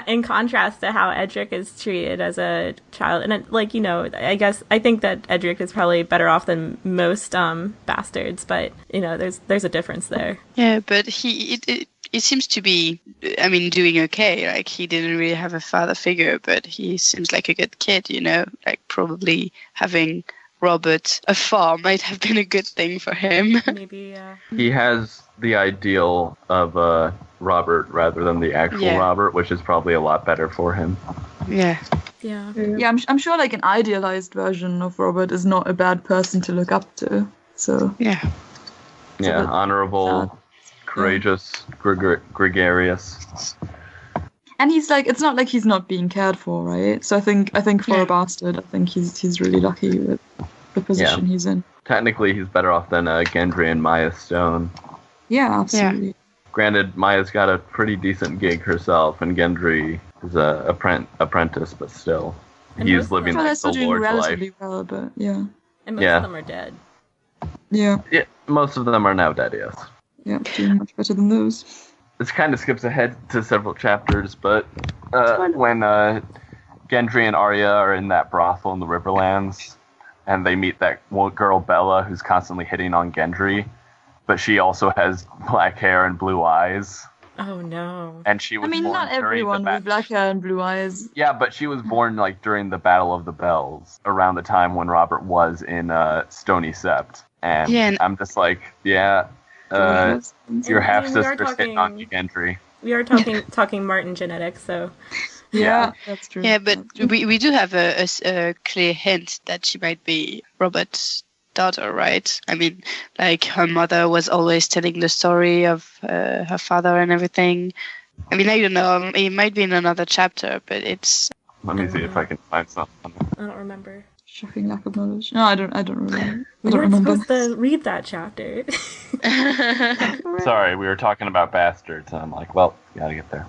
in contrast to how Edric is treated as a child. And, I think that Edric is probably better off than most bastards, but, there's a difference there. Yeah, but he seems to be, doing okay. Like, he didn't really have a father figure, but he seems like a good kid, Like, probably having Robert a farm might have been a good thing for him. Maybe, He has the ideal of Robert rather than the actual Robert, which is probably a lot better for him. Yeah. Yeah. Yeah, I'm sure like an idealized version of Robert is not a bad person to look up to. So Yeah. Yeah, bit honorable, sad. courageous, gregarious. and he's like, it's not like he's not being cared for, right? So I think for a bastard, I think he's really lucky with the position he's in. Technically, he's better off than Gendry and Maya Stone. Yeah, absolutely. Granted, Maya's got a pretty decent gig herself, and Gendry is a apprentice, but still. And He's living Well, they're like still the doing Lord's relatively life. well, but yeah. And most Yeah. of them are dead. Yeah, Yeah, most of them are now dead, yes. yeah, doing much better than those. This kind of skips ahead to several chapters, but when Gendry and Arya are in that brothel in the Riverlands, and they meet that one girl, Bella, who's constantly hitting on Gendry, but she also has black hair and blue eyes. Oh no. And she was born Not during everyone the with black hair and blue eyes. Yeah, but she was born like during the Battle of the Bells, around the time when Robert was in Stony Sept. And I'm just like, your half sister's hitting on you, Gendry. We are talking Martin genetics, so Yeah, that's true. Yeah, but we do have a clear hint that she might be Robert's daughter, right? Like her mother was always telling the story of her father and everything. I don't know. It might be in another chapter, but it's. Let me see if I can find something. I don't remember. Shocking lack of knowledge. No, I don't remember. We weren't supposed to read that chapter. Sorry, we were talking about bastards, and I'm like, well, gotta get there.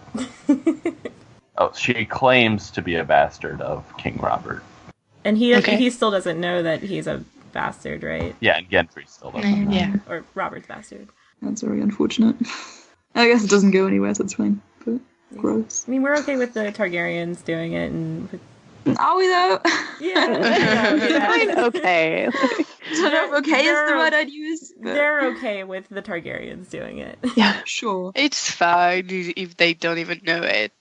Oh, she claims to be a bastard of King Robert. And he still doesn't know that he's a bastard, right? Yeah, and Gendry still doesn't know. Yeah. Or Robert's bastard. That's very unfortunate. I guess it doesn't go anywhere, so it's fine. But gross. We're okay with the Targaryens doing it, and Are we though? yeah. Okay. I don't know if okay is the word I'd use. But They're okay with the Targaryens doing it. Yeah. sure. It's fine if they don't even know it.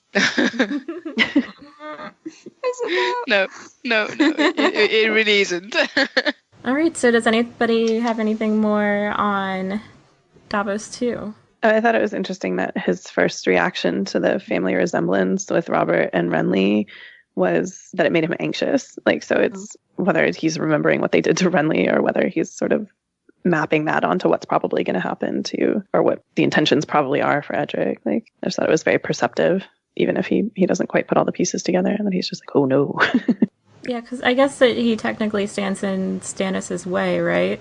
No, it really isn't. All right, so does anybody have anything more on Davos 2? I thought it was interesting that his first reaction to the family resemblance with Robert and Renly was that it made him anxious. Like, so it's whether he's remembering what they did to Renly or whether he's sort of mapping that onto what's probably going to happen to, or what the intentions probably are for Edric. Like, I just thought it was very perceptive, even if he doesn't quite put all the pieces together, and then he's just like, oh no. Yeah, because I guess that he technically stands in Stannis' way, right?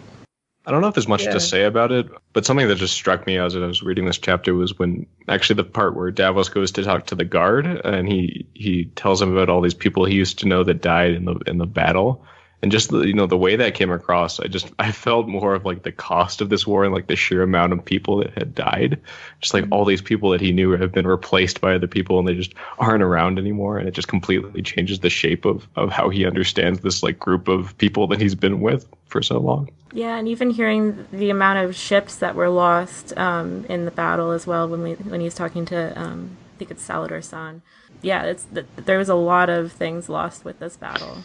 I don't know if there's much to say about it, but something that just struck me as I was reading this chapter was when actually the part where Davos goes to talk to the guard, and he tells him about all these people he used to know that died in the battle. And just the way that came across, I felt more of like the cost of this war and like the sheer amount of people that had died. Just like all these people that he knew have been replaced by other people, and they just aren't around anymore. And it just completely changes the shape of how he understands this like group of people that he's been with for so long. Yeah, and even hearing the amount of ships that were lost in the battle as well when he's talking to I think it's Salador San. Yeah, there was a lot of things lost with this battle.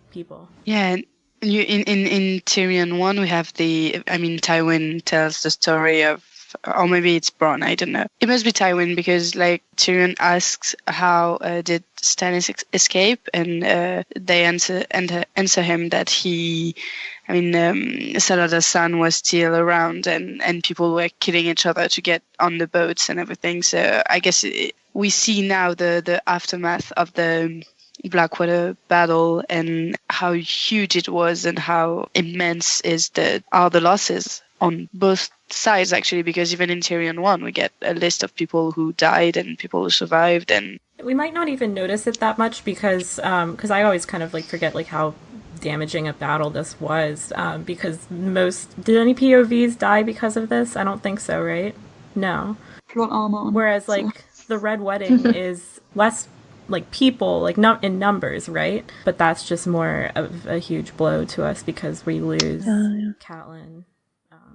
People. Yeah, in Tyrion 1 we have Tywin tells the story of or maybe it's Bran, I don't know. It must be Tywin, because like Tyrion asks how did Stannis escape, and they answer him that Salada's son was still around, and people were killing each other to get on the boats and everything. So I guess we see now the aftermath of the Blackwater battle and how huge it was and how immense are the losses on both sides, actually, because even in Tyrion 1 we get a list of people who died and people who survived, and we might not even notice it that much because I always kind of like forget like how damaging a battle this was, because did any POVs die because of this? I don't think so, right? No. Plot armor. Whereas like the Red Wedding is less like people, like not in numbers, right? But that's just more of a huge blow to us because we lose Catelyn.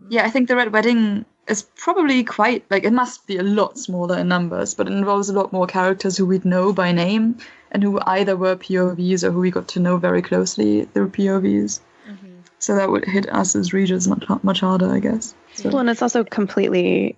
Yeah, I think the Red Wedding is probably quite, like, it must be a lot smaller in numbers, but it involves a lot more characters who we'd know by name and who either were POVs or who we got to know very closely through POVs. Mm-hmm. So that would hit us as readers much harder, I guess. So. Well, and it's also completely,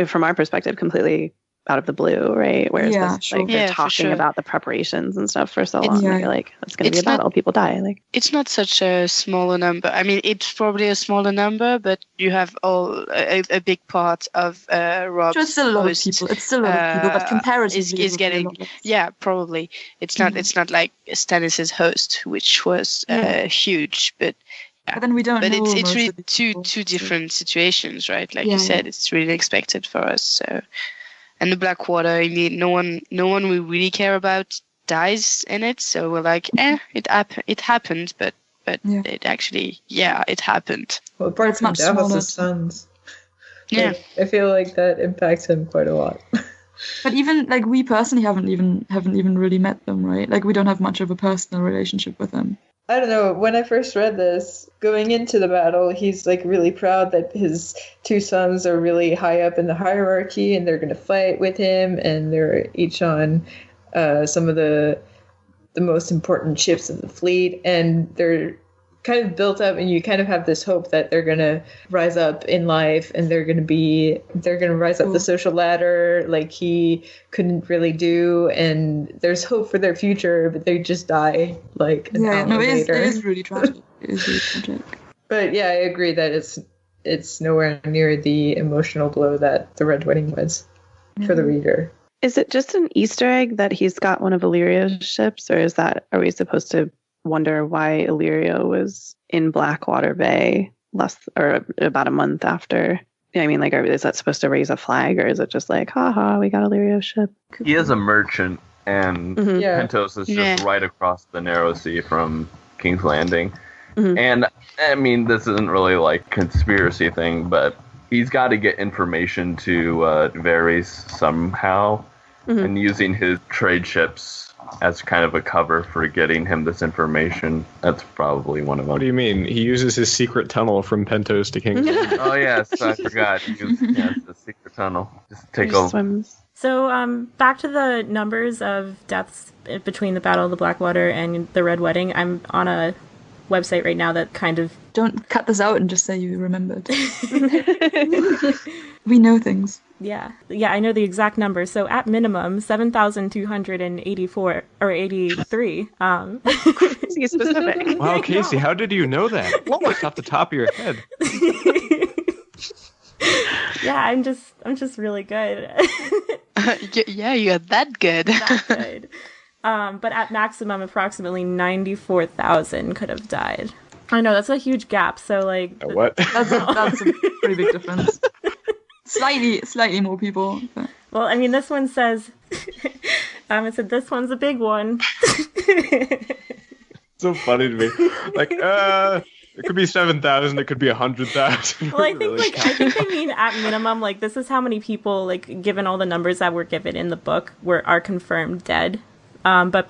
from our perspective, completely out of the blue, right? Whereas they're talking about the preparations and stuff for so long. You're like, it's going to be a battle. People die. Like, it's not such a smaller number. I mean, it's probably a smaller number, but you have a big part of Rob's. It's still a lot of people. It's still a lot of people, but comparatively, is getting. Yeah, probably. It's not. It's not like Stannis' host, which was huge, but. But then we don't. But know it's really two different situations, right? Like you said, it's really expected for us. So. And the Blackwater, I mean, no one we really care about dies in it. So we're like, it happened, but it actually, it happened. Well, apart from Davos' sons, I feel like that impacts him quite a lot. But even like we personally haven't even really met them, right? Like we don't have much of a personal relationship with them. I don't know. When I first read this, going into the battle, he's like really proud that his two sons are really high up in the hierarchy and they're going to fight with him, and they're each on some of the most important ships of the fleet, and they're kind of built up, and you kind of have this hope that they're going to rise up in life and they're going to rise up the social ladder like he couldn't really do, and there's hope for their future, but they just die like an hour later. It is really tragic. It is really tragic. But yeah, I agree that it's nowhere near the emotional blow that the Red Wedding was for the reader. Is it just an Easter egg that he's got one of Illyria's ships, or are we supposed to wonder why Illyria was in Blackwater Bay about a month after? I mean, like, is that supposed to raise a flag, or is it just like, haha, we got Illyria's ship? He is a merchant, and Pentos is just right across the narrow sea from King's Landing. Mm-hmm. And I mean, this isn't really like conspiracy thing, but he's got to get information to Varys somehow, and using his trade ships as kind of a cover for getting him this information. That's probably one of them. What do you mean? He uses his secret tunnel from Pentos to King's Landing. Oh yes, I forgot. He uses the secret tunnel. Just take over. Swims. So back to the numbers of deaths between the Battle of the Blackwater and the Red Wedding. I'm on a website right now that kind of... Don't cut this out and just say you remembered. We know things. Yeah, I know the exact number. So at minimum, 7,284 or 83. Crazy specific. Wow, Casey, how did you know that? What's off the top of your head? Yeah, I'm just really good. Yeah, you're that good. That good. But at maximum, approximately 94,000 could have died. I know, that's a huge gap. So like, what? That's a pretty big difference. Slightly more people. But. Well, I mean, this one says, it said this one's a big one. So funny to me. Like, it could be 7,000. It could be 100,000. Well, I think they mean at minimum, like this is how many people, like given all the numbers that were given in the book, are confirmed dead. But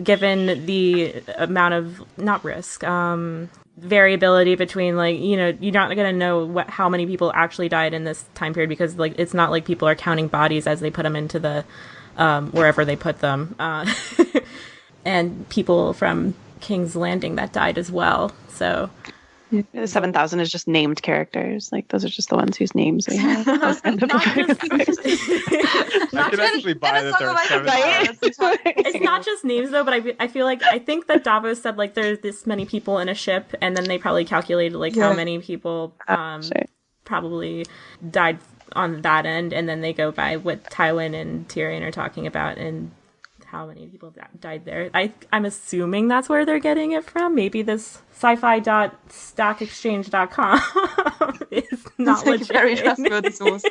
given the amount of not risk, variability between like, you know, you're not going to know how many people actually died in this time period because like it's not like people are counting bodies as they put them into the wherever they put them, and people from King's Landing that died as well. So The 7,000 is just named characters. Like those are just the ones whose names we have. Not just, I could actually buy that there are 7,000. it's not just names though, but I think that Davos said like there's this many people in a ship, and then they probably calculated like how many people probably died on that end, and then they go by what Tywin and Tyrion are talking about and how many people died there. I'm assuming that's where they're getting it from. Maybe this sci-fi.stackexchange.com is not legit. Very trustworthy source.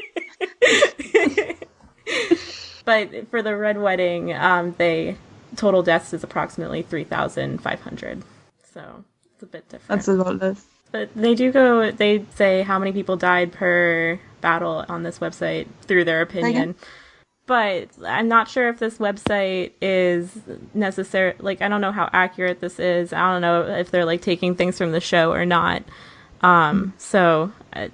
But for the Red Wedding, they total deaths is approximately 3,500. So it's a bit different. That's a lot less. But they say how many people died per battle on this website through their opinion. But I'm not sure if this website is necessary. Like, I don't know how accurate this is. I don't know if they're, like, taking things from the show or not. So,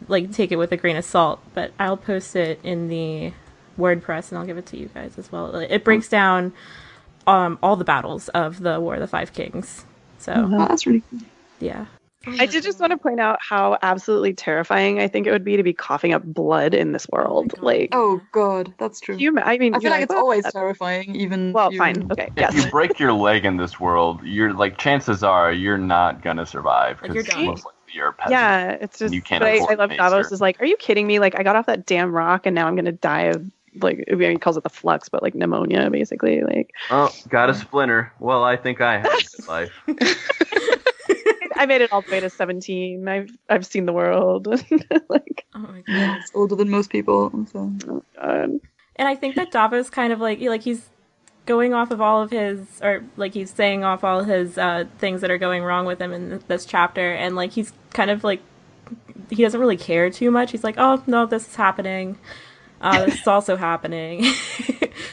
like, take it with a grain of salt. But I'll post it in the WordPress, and I'll give it to you guys as well. It breaks down all the battles of the War of the Five Kings. So, Oh, that's really cool. yeah. I did just want to point out how absolutely terrifying I think it would be to be coughing up blood in this world. Oh god, that's true. I mean, I feel like it's always that. terrifying, even. Well, even- fine. Okay, If yes. you break your leg in this world, you're like chances are you're not gonna survive Like, you're because done. most likely you're a peasant. Yeah, it's just. You can't But I afford love mace Davos or- is like, are you kidding me? Like, I got off that damn rock and now I'm gonna die of like he calls it the flux, but like pneumonia, basically. Like, Oh, got a splinter. Well, I think I had a good life. I made it all the way to 17. I've seen the world. Like, Oh my god. Yeah, it's older than most people. So. oh God. And I think that Davos kind of like he's going off of all of his, or like he's saying off all his things that are going wrong with him in this chapter, and like he's kind of like he doesn't really care too much. He's like, oh no, this is happening. This is also happening.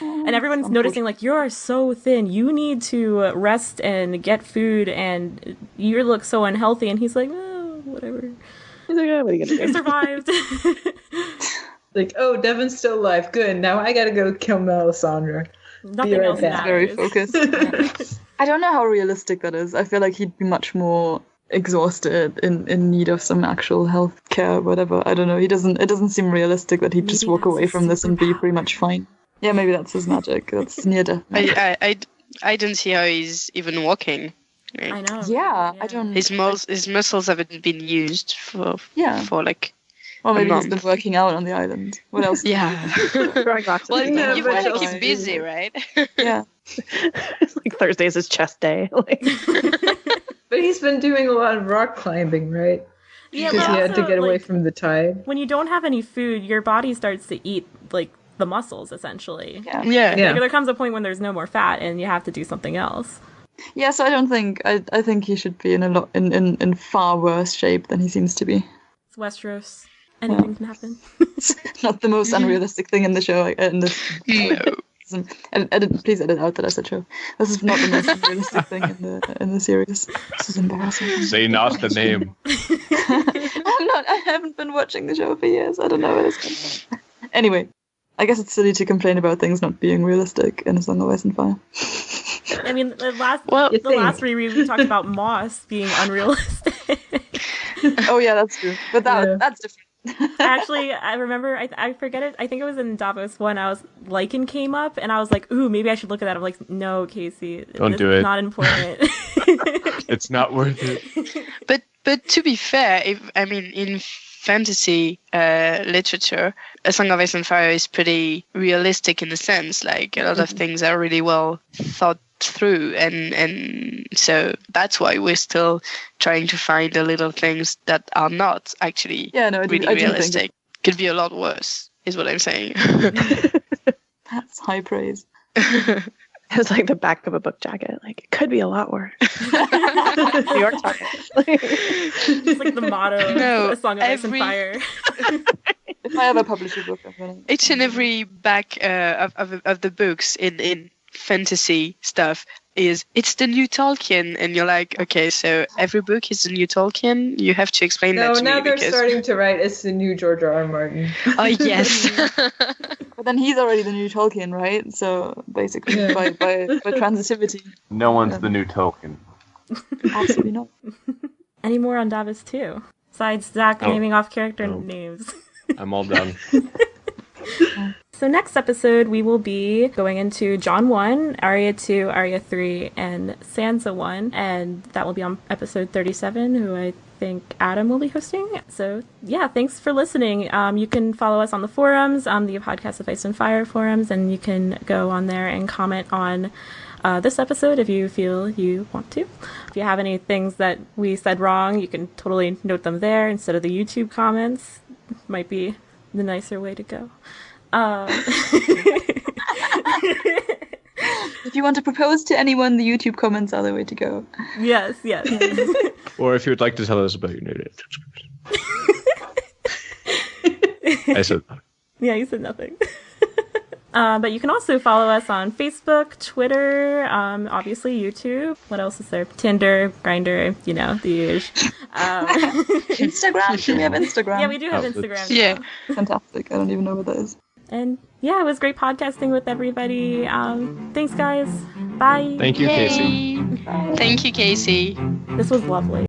And everyone's noticing like, you're so thin. You need to rest and get food, and you look so unhealthy. And he's like, oh, whatever. He's like, oh, what are you gonna I do? survived. Like, oh, Devon's still alive. Good. Now I gotta go kill Melisandre. Nothing right else back. Very matters. focused. I don't know how realistic that is. I feel like he'd be much more exhausted, in need of some actual health care, whatever. I don't know. It doesn't seem realistic that he'd just Maybe walk that's away his from this and be superpower. pretty much fine. Yeah, maybe that's his magic. That's near death. I don't see how he's even walking. Right? I know. Yeah, I don't. His muscles haven't been used for like. Or maybe a he's been month. working out on the island. What else? Yeah. Throwing rocks. Well, at No, you people. but want to like- keep busy, right? Yeah. It's like Thursday's his chest day. Like, But he's been doing a lot of rock climbing, right? Yeah, Because but he had to also, get away like, from the tide. when you don't have any food, your body starts to eat like the muscles essentially. Yeah. Yeah. Yeah. Like, there comes a point when there's no more fat and you have to do something else. Yes, I don't think. I think he should be in far worse shape than he seems to be. It's Westeros. Anything can happen. Not the most unrealistic thing in the show. In this. No. Please edit out that I said show. This is not the most unrealistic thing in the series. This is embarrassing. Say not the name. I haven't been watching the show for years. I don't know where this comes from. Anyway, I guess it's silly to complain about things not being realistic in A Song of Ice and Fire. I mean, the last You the last think. reread we talked about Moss being unrealistic. Oh yeah, that's true. But that's different. Actually, I remember, I forget it. I think it was in Davos 1. I was Lycan came up, and I was like, "Ooh, maybe I should look at that." I'm like, "No, Casey, Don't this do is it. Not important." It's not worth it. But to be fair, in fantasy literature, A Song of Ice and Fire is pretty realistic in a sense. Like a lot of things are really well thought through, and so that's why we're still trying to find the little things that are not actually Yeah, no, I really do think realistic. Could be a lot worse, is what I'm saying. that's high praise. it's like the back of a book jacket. Like, it could be a lot worse. New York Times. It's like the motto No, of A Song of Ice and every- Fire. If I ever publish a book, I'm gonna. Each and every back of the books in fantasy stuff it's the new Tolkien, and you're like, okay, so every book is the new Tolkien. You have to explain No, that to now me they're because starting to write it's the new George R.R. Martin. oh yes. But then he's already the new Tolkien, right? So basically, Yeah. by transitivity, No one's the new token. absolutely not. Any more on Davos too? Besides Zach Oh. naming off character No. names. I'm all done. So next episode, we will be going into Jon 1, Arya 2, Arya 3, and Sansa 1. And that will be on episode 37, who I think Adam will be hosting. So yeah, thanks for listening. You can follow us on the forums, the Podcast of Ice and Fire forums, and you can go on there and comment on this episode if you feel you want to. If you have any things that we said wrong, you can totally note them there instead of the YouTube comments. Might be the nicer way to go. If you want to propose to anyone, the YouTube comments are the way to go. Yes. Or if you would like to tell us about your new subscription. I said that. Yeah, you said nothing. But you can also follow us on Facebook, Twitter, obviously YouTube. What else is there? Tinder, Grindr, the usual. Instagram. Do we have Instagram? Yeah, we do have Instagram. Yeah. Fantastic. I don't even know what that is. And yeah, it was great podcasting with everybody. Thanks, guys. Bye. Thank you, Casey. Yay. Thank you, Casey. This was lovely.